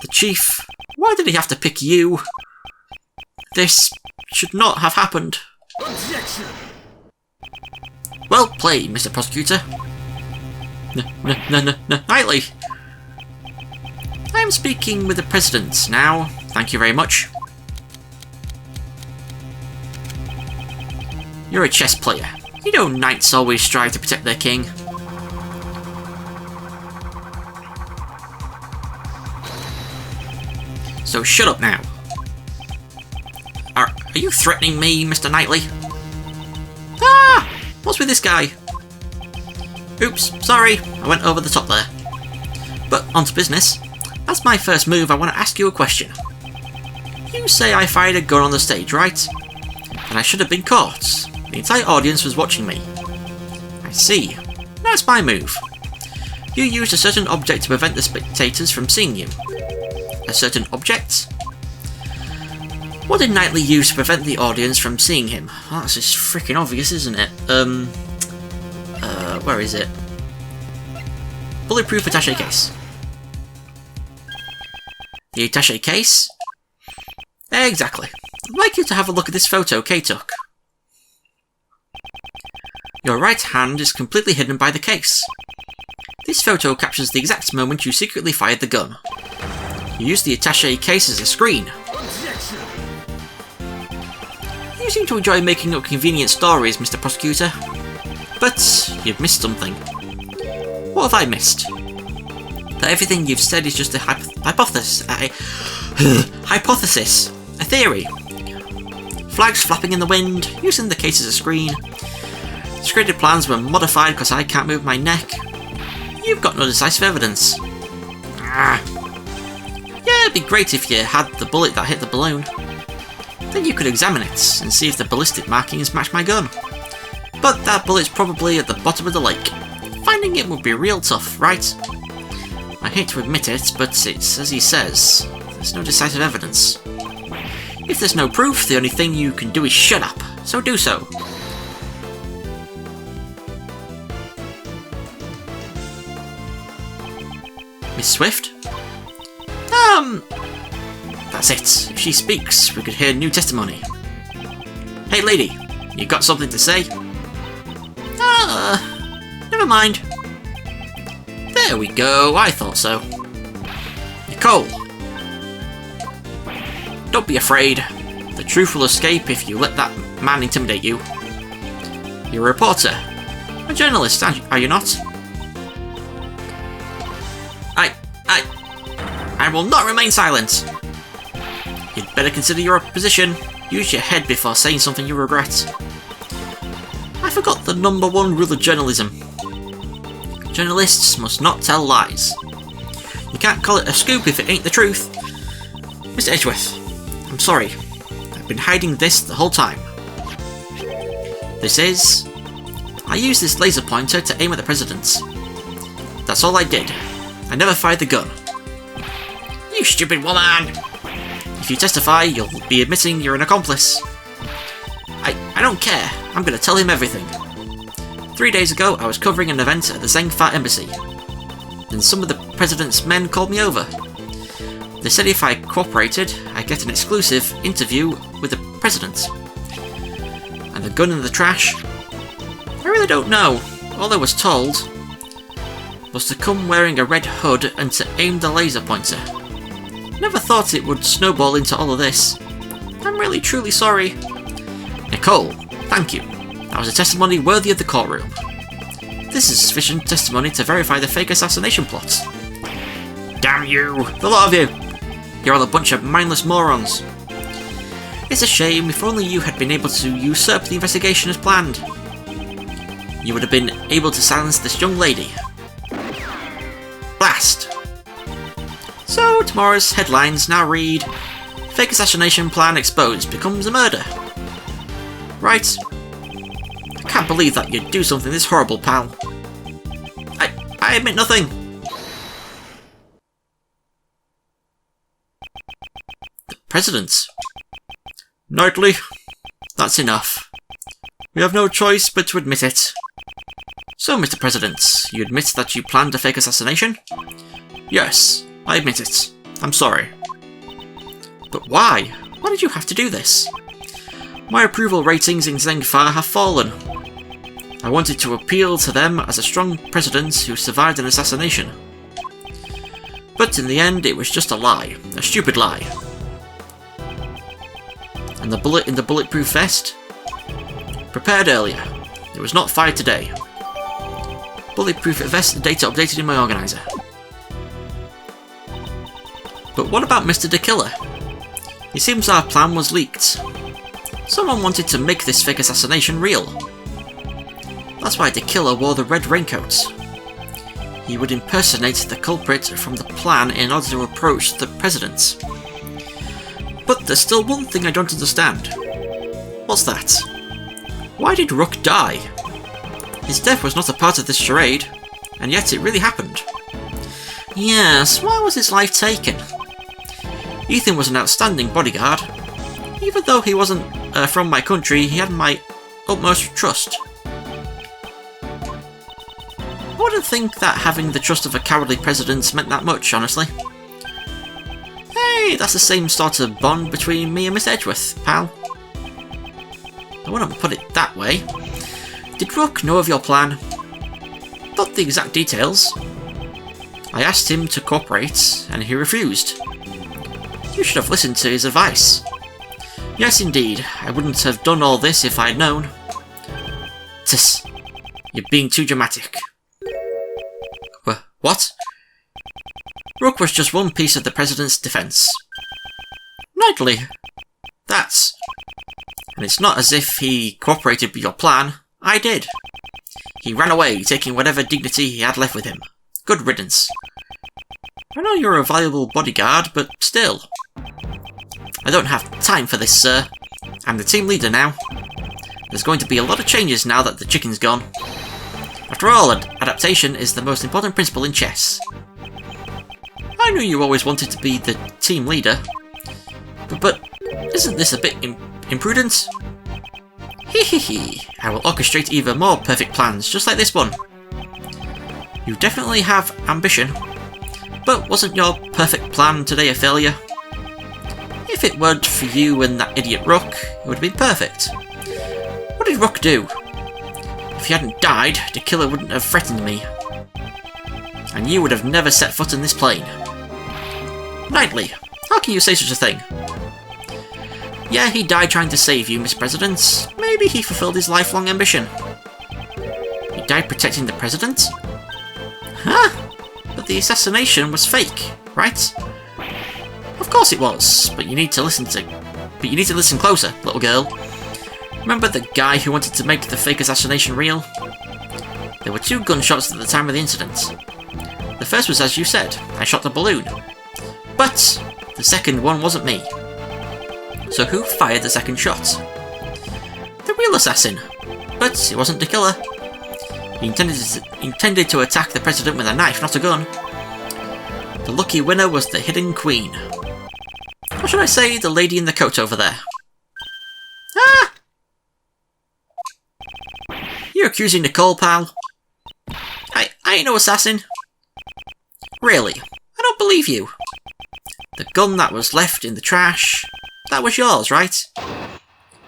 The Chief, why did he have to pick you? This should not have happened. Objection! Well played, Mr. Prosecutor. Knightley. I am speaking with the President now. Thank you very much. You're a chess player. You know knights always strive to protect their king. So shut up now. Are you threatening me, Mr. Knightley? Ah! What's with this guy? Oops, sorry, I went over the top there. But on to business. As my first move, I want to ask you a question. You say I fired a gun on the stage, right? And I should have been caught. The entire audience was watching me. I see. That's my move. You used a certain object to prevent the spectators from seeing you. A certain object? What did Knightley use to prevent the audience from seeing him? Oh, that's just freaking obvious, isn't it? where is it? Bulletproof attaché case. The attaché case? Exactly. I'd like you to have a look at this photo Kay took. Your right hand is completely hidden by the case. This photo captures the exact moment you secretly fired the gun. You used the attaché case as a screen. You seem to enjoy making up convenient stories, Mr. Prosecutor. But you've missed something. What have I missed? That everything you've said is just a hypothesis. A theory. Flags flapping in the wind, using the case as a screen. Scripted plans were modified because I can't move my neck. You've got no decisive evidence. Yeah, it'd be great if you had the bullet that hit the balloon. Then you could examine it and see if the ballistic markings match my gun. But that bullet's probably at the bottom of the lake. Finding it would be real tough, right? I hate to admit it, but it's as he says. There's no decisive evidence. If there's no proof, the only thing you can do is shut up. So do so. Miss Swift? That's it. If she speaks, we could hear new testimony. Hey lady, you got something to say? Never mind. There we go, I thought so. Nicole! Don't be afraid. The truth will escape if you let that man intimidate you. You're a reporter. A journalist, are you not? I will not remain silent. You'd better consider your position. Use your head before saying something you regret. I forgot the #1 rule of journalism. Journalists must not tell lies. You can't call it a scoop if it ain't the truth. Mr. Edgeworth, I'm sorry. I've been hiding this the whole time. This is... I used this laser pointer to aim at the president. That's all I did. I never fired the gun. You stupid woman! If you testify, you'll be admitting you're an accomplice. I don't care. I'm going to tell him everything. 3 days ago, I was covering an event at the Zengfa embassy. Then some of the president's men called me over. They said if I cooperated, I'd get an exclusive interview with the president. And the gun in the trash? I really don't know. All I was told was to come wearing a red hood and to aim the laser pointer. Never thought it would snowball into all of this. I'm really truly sorry. Nicole, thank you. That was a testimony worthy of the courtroom. This is sufficient testimony to verify the fake assassination plot. Damn you, the lot of you! You're all a bunch of mindless morons. It's a shame. If only you had been able to usurp the investigation as planned. You would have been able to silence this young lady. Blast! So, tomorrow's headlines now read, Fake assassination plan exposed becomes a murder. Right? I can't believe that you'd do something this horrible, pal. I admit nothing. The President. Knightley, that's enough. We have no choice but to admit it. So, Mr. President, you admit that you planned a fake assassination? Yes, I admit it. I'm sorry. But why? Why did you have to do this? My approval ratings in Zengfa have fallen. I wanted to appeal to them as a strong president who survived an assassination. But in the end, it was just a lie. A stupid lie. And the bullet in the bulletproof vest? Prepared earlier. It was not fired today. Bulletproof vest data updated in my organizer. But what about Mr. the Killer? It seems our plan was leaked. Someone wanted to make this fake assassination real. That's why the killer wore the red raincoat. He would impersonate the culprit from the plan in order to approach the president. But there's still one thing I don't understand. What's that? Why did Rook die? His death was not a part of this charade, and yet it really happened. Yes, why was his life taken? Ethan was an outstanding bodyguard. Even though he wasn't from my country, he had my utmost trust. don't think that having the trust of a cowardly president meant that much, honestly. Hey, that's the same sort of bond between me and Miss Edgeworth, pal. I wouldn't put it that way. Did Rook know of your plan? Not the exact details. I asked him to cooperate, and he refused. You should have listened to his advice. Yes, indeed. I wouldn't have done all this if I'd known. Tss. You're being too dramatic. What? Rook was just one piece of the President's defence. Knightley. That's... And it's not as if he cooperated with your plan. I did. He ran away, taking whatever dignity he had left with him. Good riddance. I know you're a valuable bodyguard, but still. I don't have time for this, sir. I'm the team leader now. There's going to be a lot of changes now that the chicken's gone. After all, adaptation is the most important principle in chess. I knew you always wanted to be the team leader. But isn't this a bit imprudent? Hee. I will orchestrate even more perfect plans, just like this one. You definitely have ambition. But wasn't your perfect plan today a failure? If it weren't for you and that idiot Rook, it would have been perfect. What did Rook do? If he hadn't died, the killer wouldn't have threatened me. And you would have never set foot in this plane. Knightley, how can you say such a thing? Yeah, he died trying to save you, Miss President. Maybe he fulfilled his lifelong ambition. He died protecting the President? Huh? But the assassination was fake, right? Of course it was, but you need to listen closer, little girl. Remember the guy who wanted to make the fake assassination real? There were 2 gunshots at the time of the incident. The first was as you said, I shot the balloon. But the second one wasn't me. So who fired the second shot? The real assassin. But he wasn't the killer. He intended to attack the President with a knife, not a gun. The lucky winner was the hidden queen. Or should I say, the lady in the coat over there? Ah! You're accusing Nicole, pal. I ain't no assassin. Really? I don't believe you. The gun that was left in the trash, that was yours, right?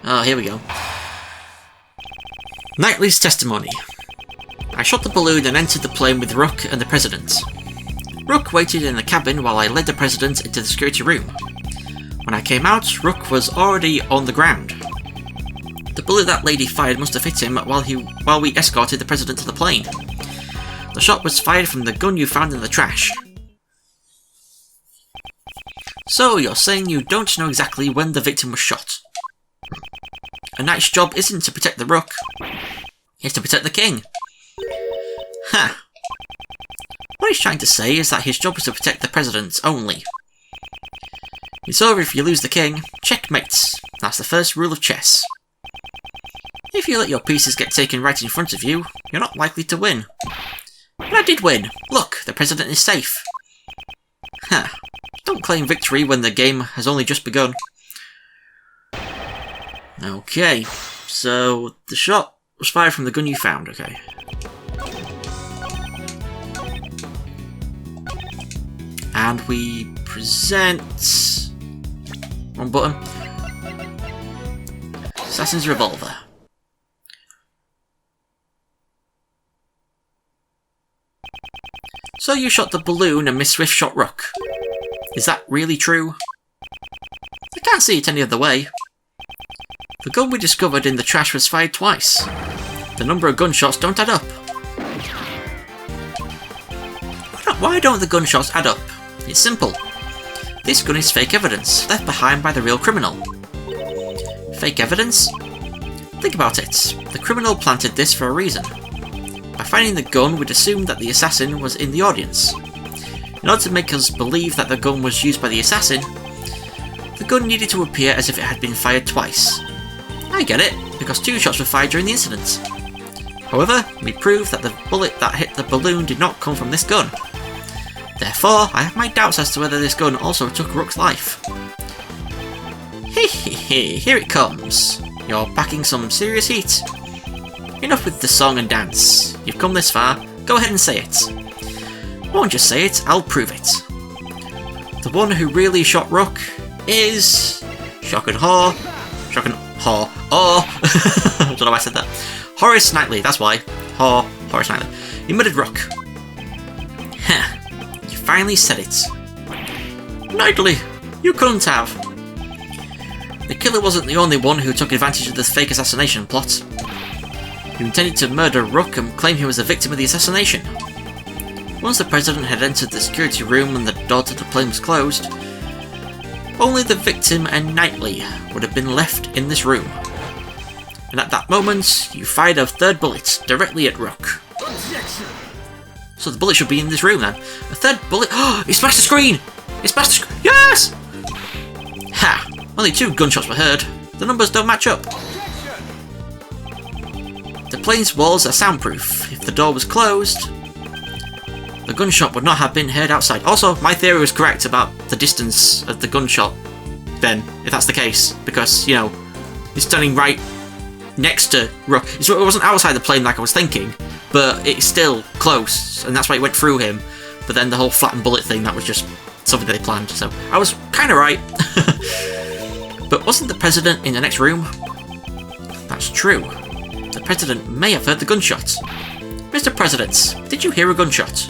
Oh, here we go. Knightley's testimony. I shot the balloon and entered the plane with Rook and the President. Rook waited in the cabin while I led the President into the security room. When I came out, Rook was already on the ground. The bullet that lady fired must have hit him while we escorted the President to the plane. The shot was fired from the gun you found in the trash. So you're saying you don't know exactly when the victim was shot? A knight's job isn't to protect the Rook. It's to protect the king. Huh. What he's trying to say is that his job is to protect the President only. It's over if you lose the king. Checkmate. That's the first rule of chess. If you let your pieces get taken right in front of you, you're not likely to win. But I did win. Look, the President is safe. Huh. Don't claim victory when the game has only just begun. Okay, so the shot was fired from the gun you found, okay. And we present... Wrong button. Assassin's Revolver. So you shot the balloon and Miss Swift shot Rook. Is that really true? I can't see it any other way. The gun we discovered in the trash was fired twice. The number of gunshots don't add up. Why don't the gunshots add up? It's simple. This gun is fake evidence, left behind by the real criminal. Fake evidence? Think about it. The criminal planted this for a reason. By finding the gun, we'd assume that the assassin was in the audience. In order to make us believe that the gun was used by the assassin, the gun needed to appear as if it had been fired twice. I get it, because 2 shots were fired during the incident. However, we proved that the bullet that hit the balloon did not come from this gun. Therefore, I have my doubts as to whether this gun also took Rook's life. Hehehe, here it comes. You're packing some serious heat. Enough with the song and dance. You've come this far, Go ahead and say it. I won't just say it, I'll prove it. The one who really shot Rook is... Shock and Haw. Shock and Haw. Oh! I don't know why I said that. Horace Knightley, that's why. Horace Knightley. You murdered Rook. Heh. You finally said it. Knightley! You couldn't have. The killer wasn't the only one who took advantage of the fake assassination plot. You intended to murder Rook and claim he was the victim of the assassination. Once the President had entered the security room and the door to the plane was closed, only the victim and Knightley would have been left in this room. And at that moment, you fired a third bullet directly at Rook. So the bullet should be in this room then. A third bullet. Oh, it smashed the screen! It smashed the screen! Yes! Ha! Only 2 gunshots were heard. The numbers don't match up. The plane's walls are soundproof. If the door was closed, the gunshot would not have been heard outside. Also, my theory was correct about the distance of the gunshot, then, if that's the case. Because, you know, he's standing right next to Rook. It wasn't outside the plane like I was thinking, but it's still close, and that's why it went through him. But then the whole flattened bullet thing, that was just something they planned, so I was kind of right. But wasn't the President in the next room? That's true. The President may have heard the gunshot. Mr. President, did you hear a gunshot?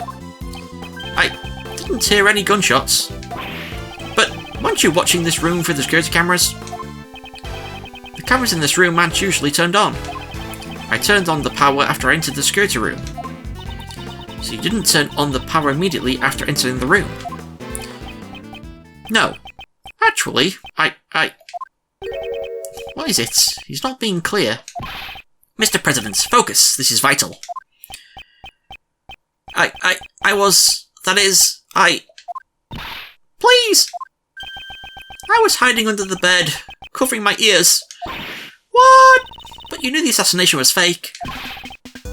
I didn't hear any gunshots. But weren't you watching this room through the security cameras? The cameras in this room aren't usually turned on. I turned on the power after I entered the security room. So you didn't turn on the power immediately after entering the room? No. Actually, What is it? He's not being clear. Mr. President, focus. This is vital. Please! I was hiding under the bed, covering my ears. What? But you knew the assassination was fake.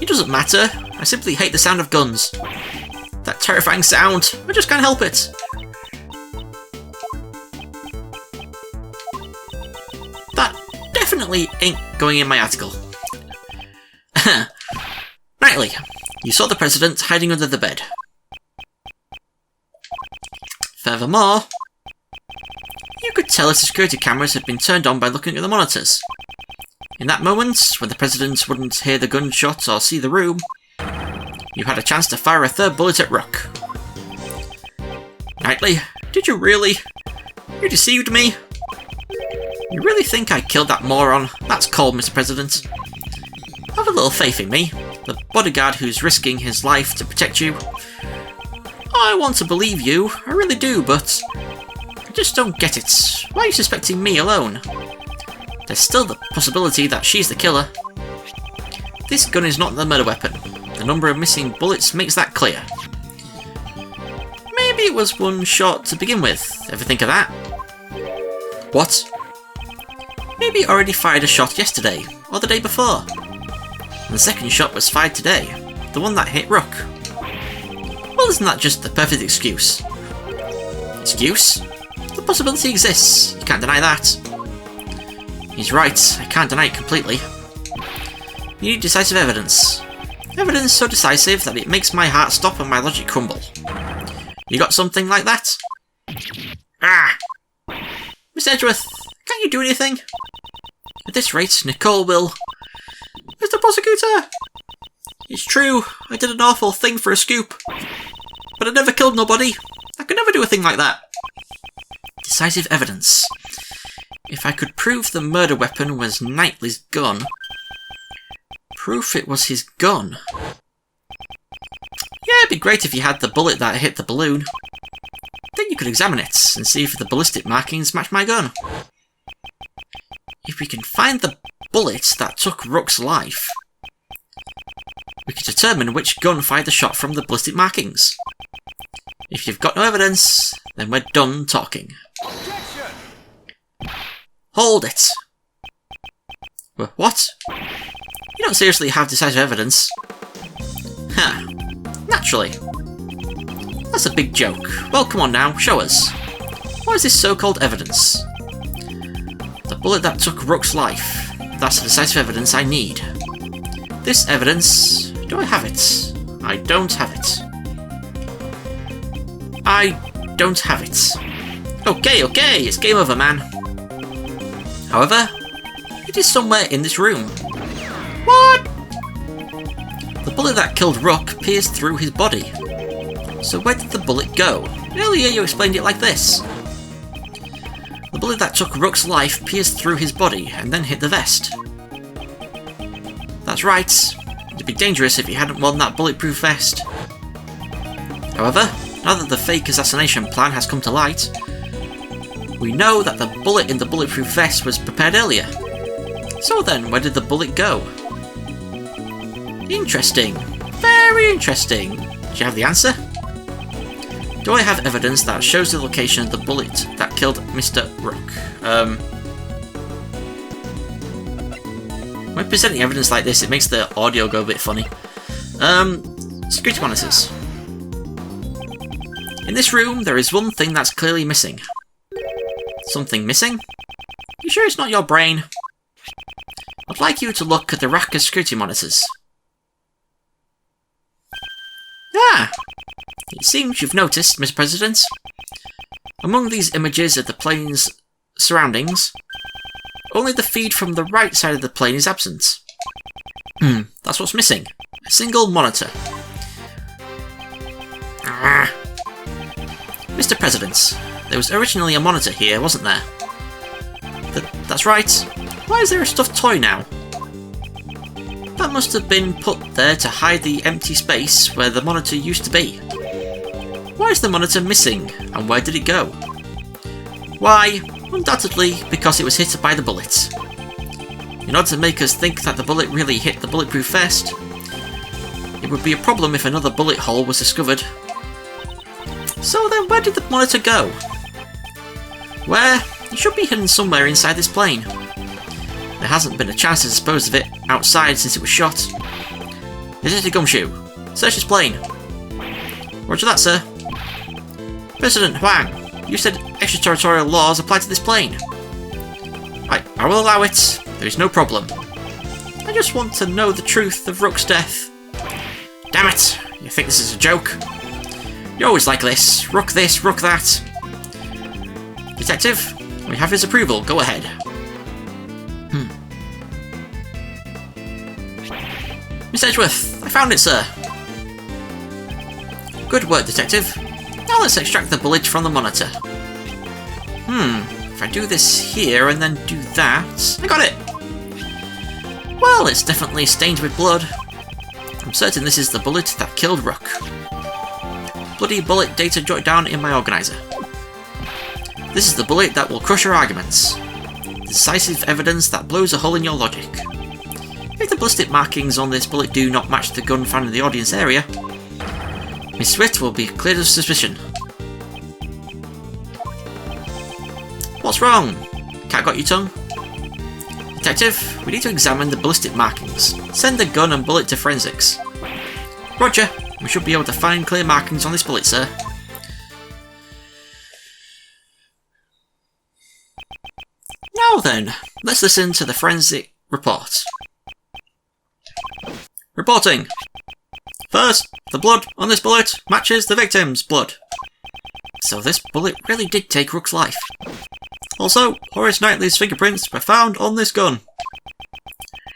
It doesn't matter. I simply hate the sound of guns. That terrifying sound. I just can't help it. That definitely ain't going in my article. Knightley, you saw the President hiding under the bed. Furthermore, you could tell if the security cameras had been turned on by looking at the monitors. In that moment, when the President wouldn't hear the gunshot or see the room, you had a chance to fire a third bullet at Rook. Knightley, did you really? You deceived me? You really think I killed that moron? That's cold, Mr. President. Have a little faith in me, the bodyguard who's risking his life to protect you. I want to believe you, I really do, but I just don't get it. Why are you suspecting me alone? There's still the possibility that she's the killer. This gun is not the murder weapon. The number of missing bullets makes that clear. Maybe it was one shot to begin with. Ever think of that? What? Maybe it already fired a shot yesterday, or the day before. And the second shot was fired today, the one that hit Rook. Well, isn't that just the perfect excuse? Excuse? The possibility exists, you can't deny that. He's right, I can't deny it completely. You need decisive evidence. Evidence so decisive that it makes my heart stop and my logic crumble. You got something like that? Ah! Miss Edgeworth, can't you do anything? At this rate, Nicole will... Mr. Prosecutor! It's true, I did an awful thing for a scoop. But I never killed nobody. I could never do a thing like that. Decisive evidence. If I could prove the murder weapon was Knightley's gun... Proof it was his gun. Yeah, it'd be great if you had the bullet that hit the balloon. Then you could examine it and see if the ballistic markings match my gun. If we can find the bullet that took Rook's life, we can determine which gun fired the shot from the ballistic markings. If you've got no evidence, then we're done talking. Hold it! What? You don't seriously have decisive evidence? Huh. Naturally. That's a big joke. Well, come on now, show us. What is this so-called evidence? The bullet that took Rook's life. That's the decisive evidence I need. This evidence... do I have it? I don't have it. I don't have it. Okay, it's game over, man. However, it is somewhere in this room. What? The bullet that killed Rook pierced through his body. So where did the bullet go? Earlier you explained it like this. The bullet that took Rook's life pierced through his body and then hit the vest. That's right. It'd be dangerous if he hadn't worn that bulletproof vest. However, now that the fake assassination plan has come to light, we know that the bullet in the bulletproof vest was prepared earlier. So then, where did the bullet go? Interesting. Very interesting. Do you have the answer? Do I have evidence that shows the location of the bullet that killed Mr. Rook? When presenting evidence like this, it makes the audio go a bit funny. Security monitors. In this room, there is one thing that's clearly missing. Something missing? You sure it's not your brain? I'd like you to look at the rack of security monitors. Ah! It seems you've noticed, Mr. President. Among these images of the plane's surroundings, only the feed from the right side of the plane is absent. That's what's missing. A single monitor. Mr. President, there was originally a monitor here, wasn't there? That's right. Why is there a stuffed toy now? That must have been put there to hide the empty space where the monitor used to be. Why is the monitor missing, and where did it go? Why, undoubtedly because it was hit by the bullet. In order to make us think that the bullet really hit the bulletproof vest, it would be a problem if another bullet hole was discovered. So then where did the monitor go? Where? It should be hidden somewhere inside this plane. There hasn't been a chance to dispose of it outside since it was shot. Detective Gumshoe, search this plane. Roger that, sir. President Huang, you said extraterritorial laws apply to this plane. I will allow it. There is no problem. I just want to know the truth of Rook's death. Damn it! You think this is a joke? You're always like this. Rook this, Rook that. Detective, we have his approval. Go ahead. Miss Edgeworth, I found it, sir. Good work, Detective. Now let's extract the bullet from the monitor. If I do this here and then do that... I got it! Well, it's definitely stained with blood. I'm certain this is the bullet that killed Rook. Bloody bullet data jotted down in my organizer. This is the bullet that will crush your arguments. Decisive evidence that blows a hole in your logic. If the ballistic markings on this bullet do not match the gun found in the audience area, Miss Swift will be cleared of suspicion. What's wrong? Cat got your tongue? Detective, we need to examine the ballistic markings. Send the gun and bullet to forensics. Roger, we should be able to find clear markings on this bullet, sir. Now then, let's listen to the forensic report. Reporting. First, the blood on this bullet matches the victim's blood. So this bullet really did take Rook's life. Also, Horace Knightley's fingerprints were found on this gun.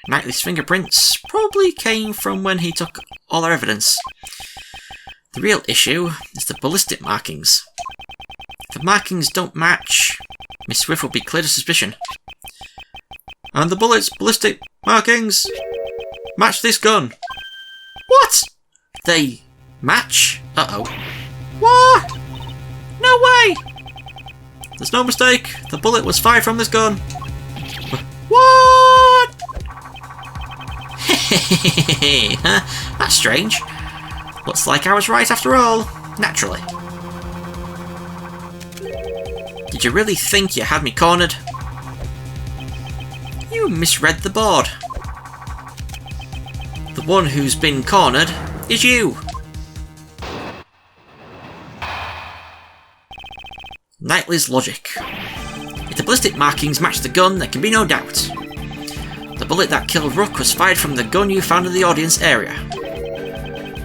Knightley's fingerprints probably came from when he took all our evidence. The real issue is the ballistic markings. If the markings don't match, Miss Swift will be cleared of suspicion. And the bullet's ballistic markings match this gun. What? They match? Uh-oh. What? No way! There's no mistake. The bullet was fired from this gun. What? Hehehehe. That's strange. Looks like I was right after all. Naturally. Did you really think you had me cornered? You misread the board. The one who's been cornered is you. Knightley's logic. If the ballistic markings match the gun, there can be no doubt. The bullet that killed Rook was fired from the gun you found in the audience area.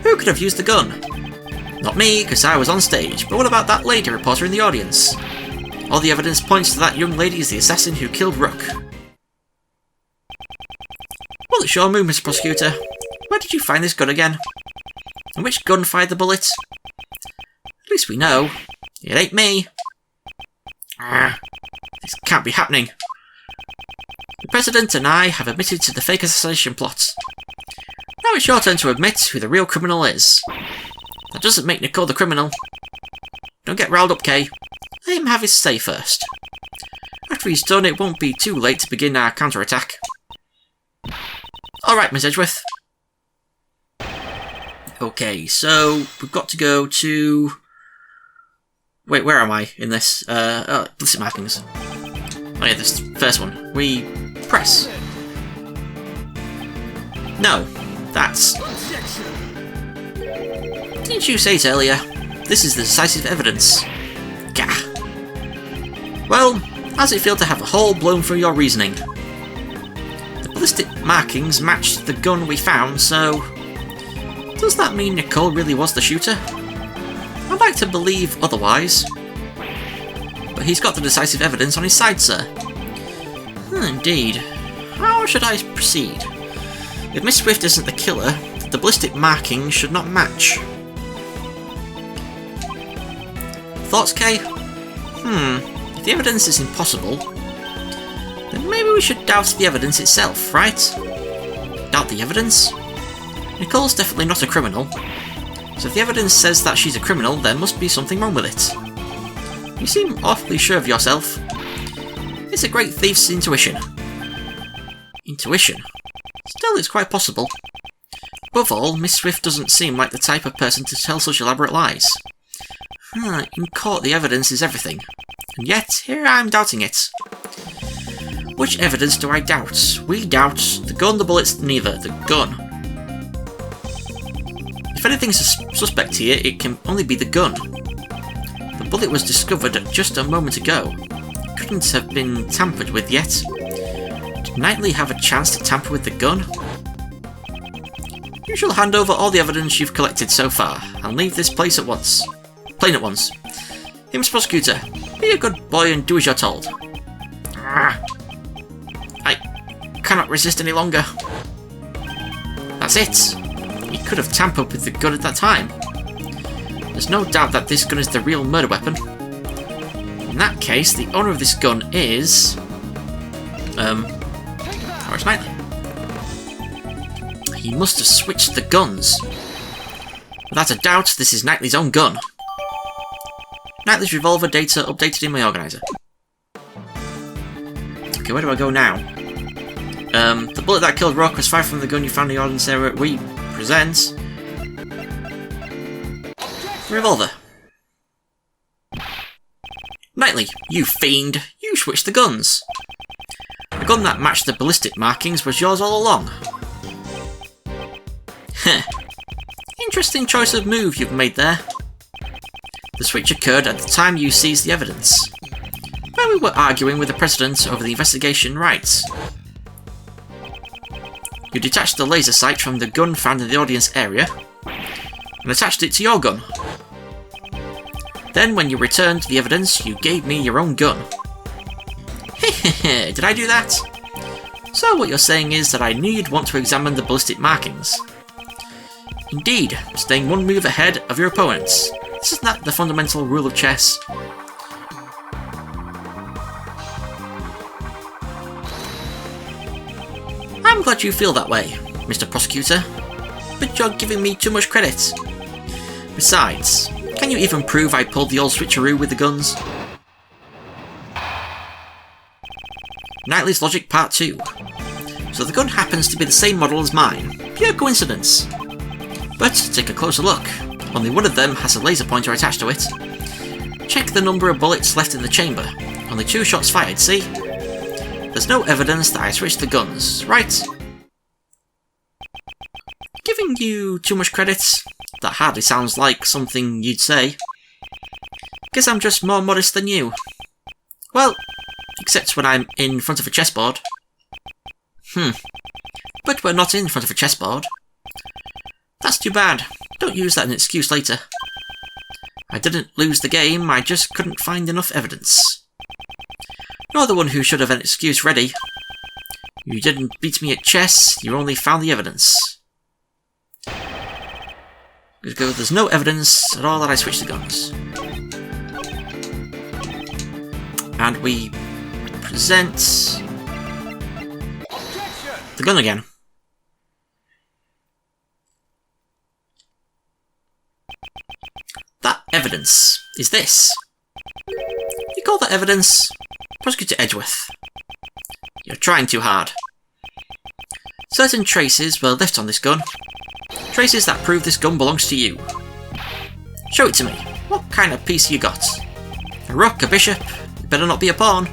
Who could have used the gun? Not me, because I was on stage, but what about that lady reporter in the audience? All the evidence points to that young lady as the assassin who killed Rook. Well, it's your move, Mr. Prosecutor. Where did you find this gun again? And which gun fired the bullet? At least we know. It ain't me. This can't be happening. The President and I have admitted to the fake assassination plot. Now it's your turn to admit who the real criminal is. That doesn't make Nicole the criminal. Don't get riled up, Kay. Let him have his say first. After he's done, it won't be too late to begin our counterattack. Alright, Miss Edgeworth. Okay, so we've got to go to... Wait, where am I in this? Ballistic markings. Oh yeah, this first one. We press. No, that's... Didn't you say it earlier? This is the decisive evidence. Gah. Well, as it failed to have a hole blown through your reasoning. The ballistic markings matched the gun we found, so... Does that mean Nicole really was the shooter? I'd like to believe otherwise. But he's got the decisive evidence on his side, sir. Indeed. How should I proceed? If Miss Swift isn't the killer, the ballistic markings should not match. Thoughts, Kay? If the evidence is impossible, then maybe we should doubt the evidence itself, right? Doubt the evidence? Nicole's definitely not a criminal. So if the evidence says that she's a criminal, there must be something wrong with it. You seem awfully sure of yourself. It's a great thief's intuition. Intuition? Still, it's quite possible. Above all, Miss Swift doesn't seem like the type of person to tell such elaborate lies. In court, the evidence is everything. And yet, here I am doubting it. Which evidence do I doubt? We doubt the gun, the bullets, neither. The gun. If anything's suspect here, it can only be the gun. The bullet was discovered just a moment ago. Couldn't have been tampered with yet. Did Knightley have a chance to tamper with the gun? You shall hand over all the evidence you've collected so far, and leave this place at once. Plain at once. Hey, Mr. Prosecutor, be a good boy and do as you're told. I cannot resist any longer. That's it. He could have tampered with the gun at that time. There's no doubt that this gun is the real murder weapon. In that case, the owner of this gun is... Horace Knightley. He must have switched the guns. Without a doubt, this is Knightley's own gun. Knightley's revolver data updated in my organizer. Okay, where do I go now? The bullet that killed Rock was fired from the gun you found in the ordnance area. We present... revolver. Knightley, you fiend! You switched the guns! The gun that matched the ballistic markings was yours all along. Heh. Interesting choice of move you've made there. The switch occurred at the time you seized the evidence, when we were arguing with the President over the investigation rights. You detached the laser sight from the gun found in the audience area, and attached it to your gun. Then, when you returned the evidence, you gave me your own gun. Hehehe, did I do that? So what you're saying is that I knew you'd want to examine the ballistic markings. Indeed, staying one move ahead of your opponents. Isn't that the fundamental rule of chess? I'm glad you feel that way, Mr. Prosecutor, but you're giving me too much credit. Besides, can you even prove I pulled the old switcheroo with the guns? Knightley's Logic Part 2. So the gun happens to be the same model as mine. Pure coincidence. But take a closer look. Only one of them has a laser pointer attached to it. Check the number of bullets left in the chamber. Only 2 shots fired, see? There's no evidence that I switched the guns, right? Giving you too much credit? That hardly sounds like something you'd say. Guess I'm just more modest than you. Well, except when I'm in front of a chessboard. But we're not in front of a chessboard. That's too bad. Don't use that as an excuse later. I didn't lose the game, I just couldn't find enough evidence. You're the one who should have an excuse ready. You didn't beat me at chess, you only found the evidence. There's no evidence at all that I switched the guns. And we present the gun again. That evidence is this. You call that evidence? Prosecutor Edgeworth. You're trying too hard. Certain traces were left on this gun. Traces that prove this gun belongs to you. Show it to me. What kind of piece you got? A rook, a bishop? It better not be a pawn.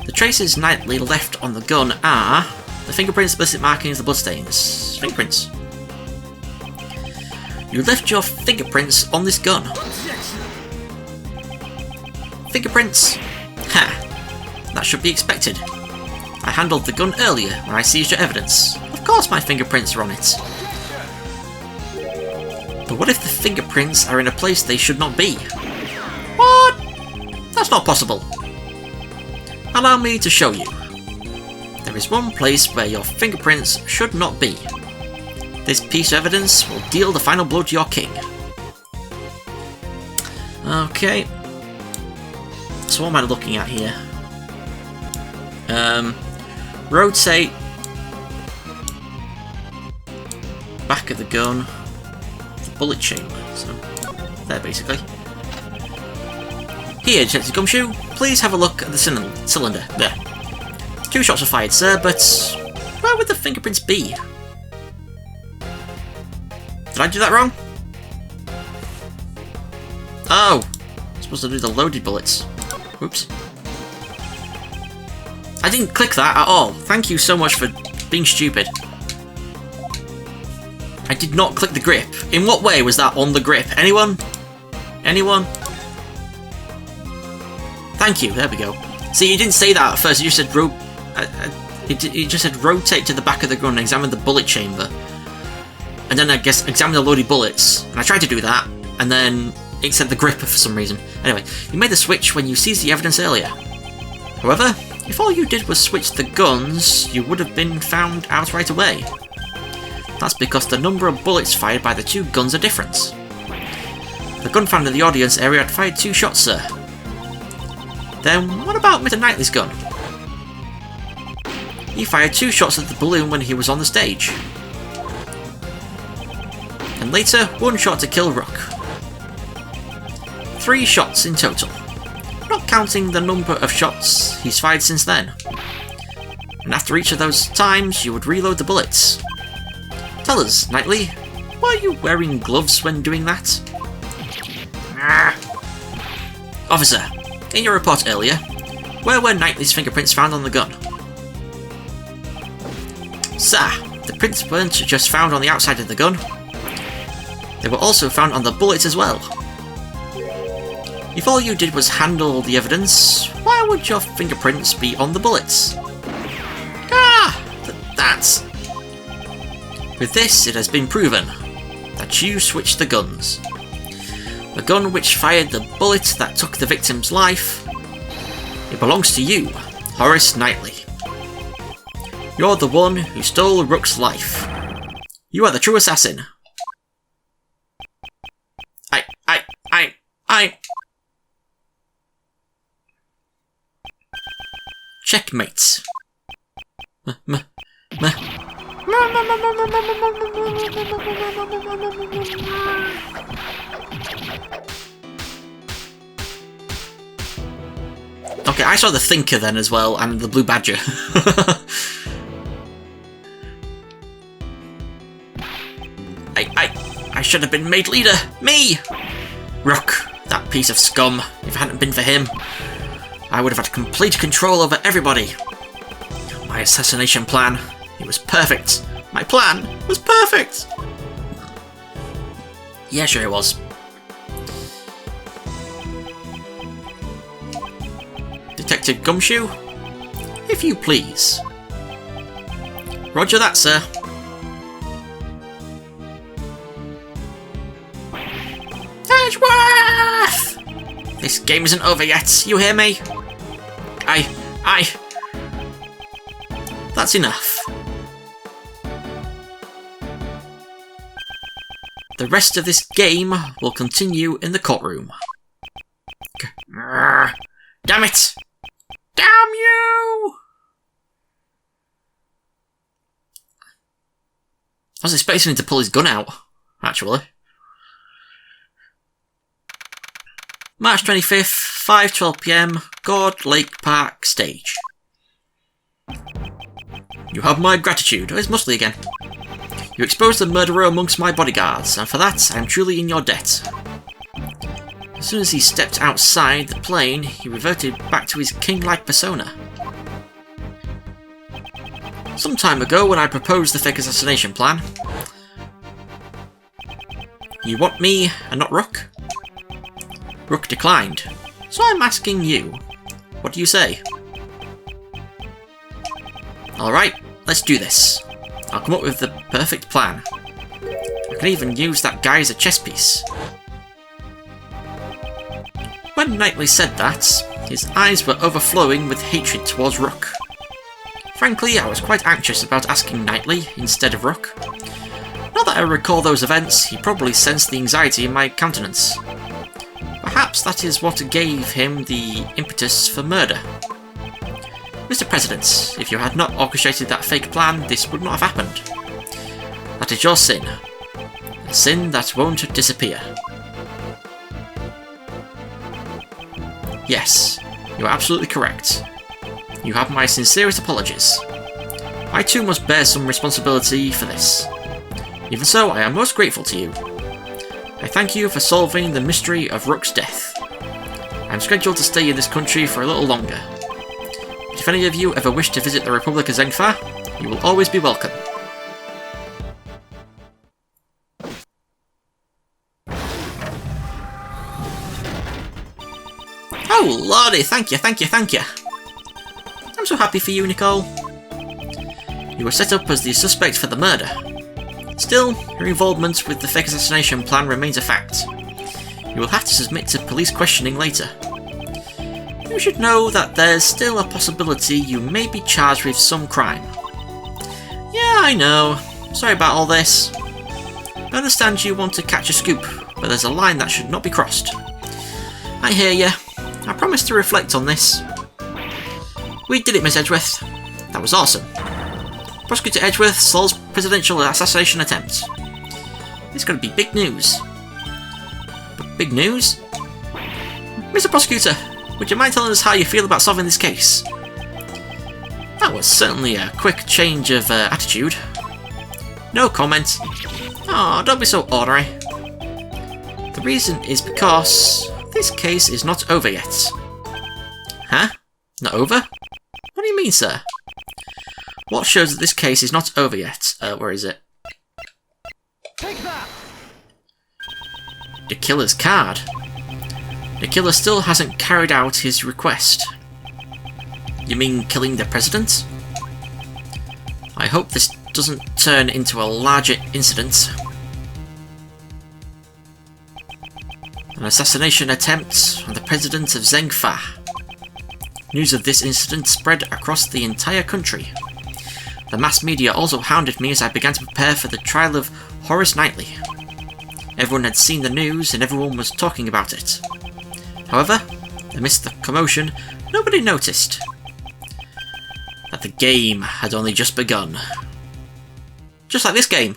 The traces Knightley left on the gun are the fingerprints, ballistic markings, the bloodstains. Fingerprints. You left your fingerprints on this gun. Fingerprints? Ha! That should be expected. I handled the gun earlier when I seized your evidence. Of course my fingerprints are on it. But what if the fingerprints are in a place they should not be? What? That's not possible. Allow me to show you. There is one place where your fingerprints should not be. This piece of evidence will deal the final blow to your king. Okay. So what am I looking at here? Rotate back of the gun, the bullet chamber. So there, basically. Here, Detective Gumshoe, please have a look at the cylinder. There. 2 shots were fired, sir, but where would the fingerprints be? Did I do that wrong? Oh! I'm supposed to do the loaded bullets. Oops. I didn't click that at all. Thank you so much for being stupid. I did not click the grip. In what way was that on the grip? Anyone? Anyone? Thank you. There we go. See, you didn't say that at first. You just said it just said rotate to the back of the gun and examine the bullet chamber. And then I guess examine the loaded bullets. And I tried to do that, and then it said the grip for some reason. Anyway, you made the switch when you seized the evidence earlier. However, if all you did was switch the guns, you would have been found out right away. That's because the number of bullets fired by the 2 guns are different. The gun found in the audience area had fired 2 shots, sir. Then what about Mr. Knightley's gun? He fired 2 shots at the balloon when he was on the stage. And later, 1 shot to kill Rook. 3 shots in total. Not counting the number of shots he's fired since then. And after each of those times, you would reload the bullets. Tell us, Knightley, were you wearing gloves when doing that? Officer, in your report earlier, where were Knightley's fingerprints found on the gun? Sir, the prints weren't just found on the outside of the gun. They were also found on the bullets as well. If all you did was handle the evidence, why would your fingerprints be on the bullets? That's... With this, it has been proven that you switched the guns. The gun which fired the bullet that took the victim's life, it belongs to you, Horace Knightley. You're the one who stole Rook's life. You are the true assassin. Checkmate. Okay, I saw the Thinker then as well, and the Blue Badger. I should have been made leader! Me! Rook, that piece of scum. If it hadn't been for him, I would have had complete control over everybody. My assassination plan, it was perfect. My plan was perfect! Yeah, sure it was. Detective Gumshoe, if you please. Roger that, sir. This game isn't over yet, you hear me? That's enough. The rest of this game will continue in the courtroom. Damn it! Damn you! I was expecting him to pull his gun out, actually. March 25th, 5:12 PM, Gord Lake Park stage. You have my gratitude. Oh, it's Muscly again. You exposed the murderer amongst my bodyguards, and for that I am truly in your debt. As soon as he stepped outside the plane, he reverted back to his king-like persona. Some time ago, when I proposed the fake assassination plan, you want me and not Rook? Rook declined, so I'm asking you. What do you say? Alright, let's do this. I'll come up with the perfect plan. I can even use that guy as a chess piece. When Knightley said that, his eyes were overflowing with hatred towards Rook. Frankly, I was quite anxious about asking Knightley instead of Rook. Now that I recall those events, he probably sensed the anxiety in my countenance. Perhaps that is what gave him the impetus for murder. Mr. President, if you had not orchestrated that fake plan, this would not have happened. That is your sin. A sin that won't disappear. Yes, you are absolutely correct. You have my sincerest apologies. I too must bear some responsibility for this. Even so, I am most grateful to you. I thank you for solving the mystery of Rook's death. I am scheduled to stay in this country for a little longer. But if any of you ever wish to visit the Republic of Zengfa, you will always be welcome. Oh lordy, thank you. I'm so happy for you, Nicole. You were set up as the suspect for the murder. Still, your involvement with the fake assassination plan remains a fact. You will have to submit to police questioning later. You should know that there's still a possibility you may be charged with some crime. Yeah, I know. Sorry about all this. I understand you want to catch a scoop, but there's a line that should not be crossed. I hear you. I promise to reflect on this. We did it, Miss Edgeworth. That was awesome. Prosecutor Edgeworth solves presidential assassination attempt. It's going to be big news. Big news? Mr. Prosecutor, would you mind telling us how you feel about solving this case? That was certainly a quick change of attitude. No comment. Oh, don't be so ornery. The reason is because this case is not over yet. Huh? Not over? What do you mean, sir? What shows that this case is not over yet? Where is it? Take that! The killer's card. The killer still hasn't carried out his request. You mean killing the president? I hope this doesn't turn into a larger incident. An assassination attempt on the president of Zengfa. News of this incident spread across the entire country. The mass media also hounded me as I began to prepare for the trial of Horace Knightley. Everyone had seen the news and everyone was talking about it. However, amidst the commotion, nobody noticed that the game had only just begun. Just like this game.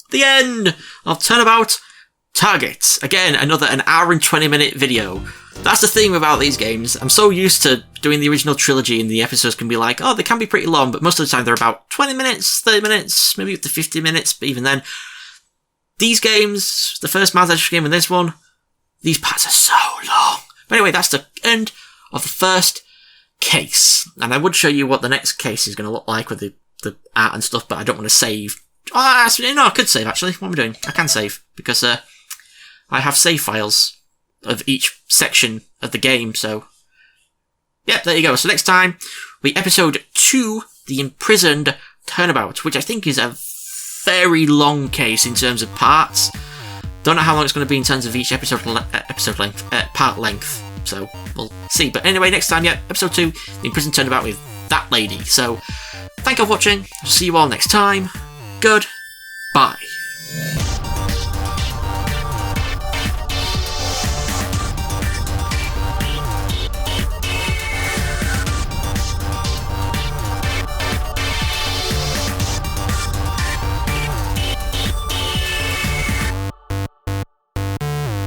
The end of Turnabout Target. Again, another an hour and 20-minute video. That's the theme about these games. I'm so used to doing the original trilogy and the episodes can be like, oh, they can be pretty long, but most of the time they're about 20 minutes, 30 minutes, maybe up to 50 minutes, but even then. These games, the first Mouth Edge game and this one, these parts are so long. But anyway, that's the end of the first case. And I would show you what the next case is going to look like with the art and stuff, but I don't want to save. Oh, actually, no, I could save, actually. What am I doing? I can save, because I have save files of each section of the game, so yep, there you go. So next time, episode 2, The Imprisoned Turnabout, which I think is a very long case in terms of parts. Don't know how long it's going to be in terms of each part length. So we'll see. But anyway, next time, yeah, episode 2, the Imprisoned Turnabout with that lady. So thank you for watching. I'll see you all next time. Goodbye.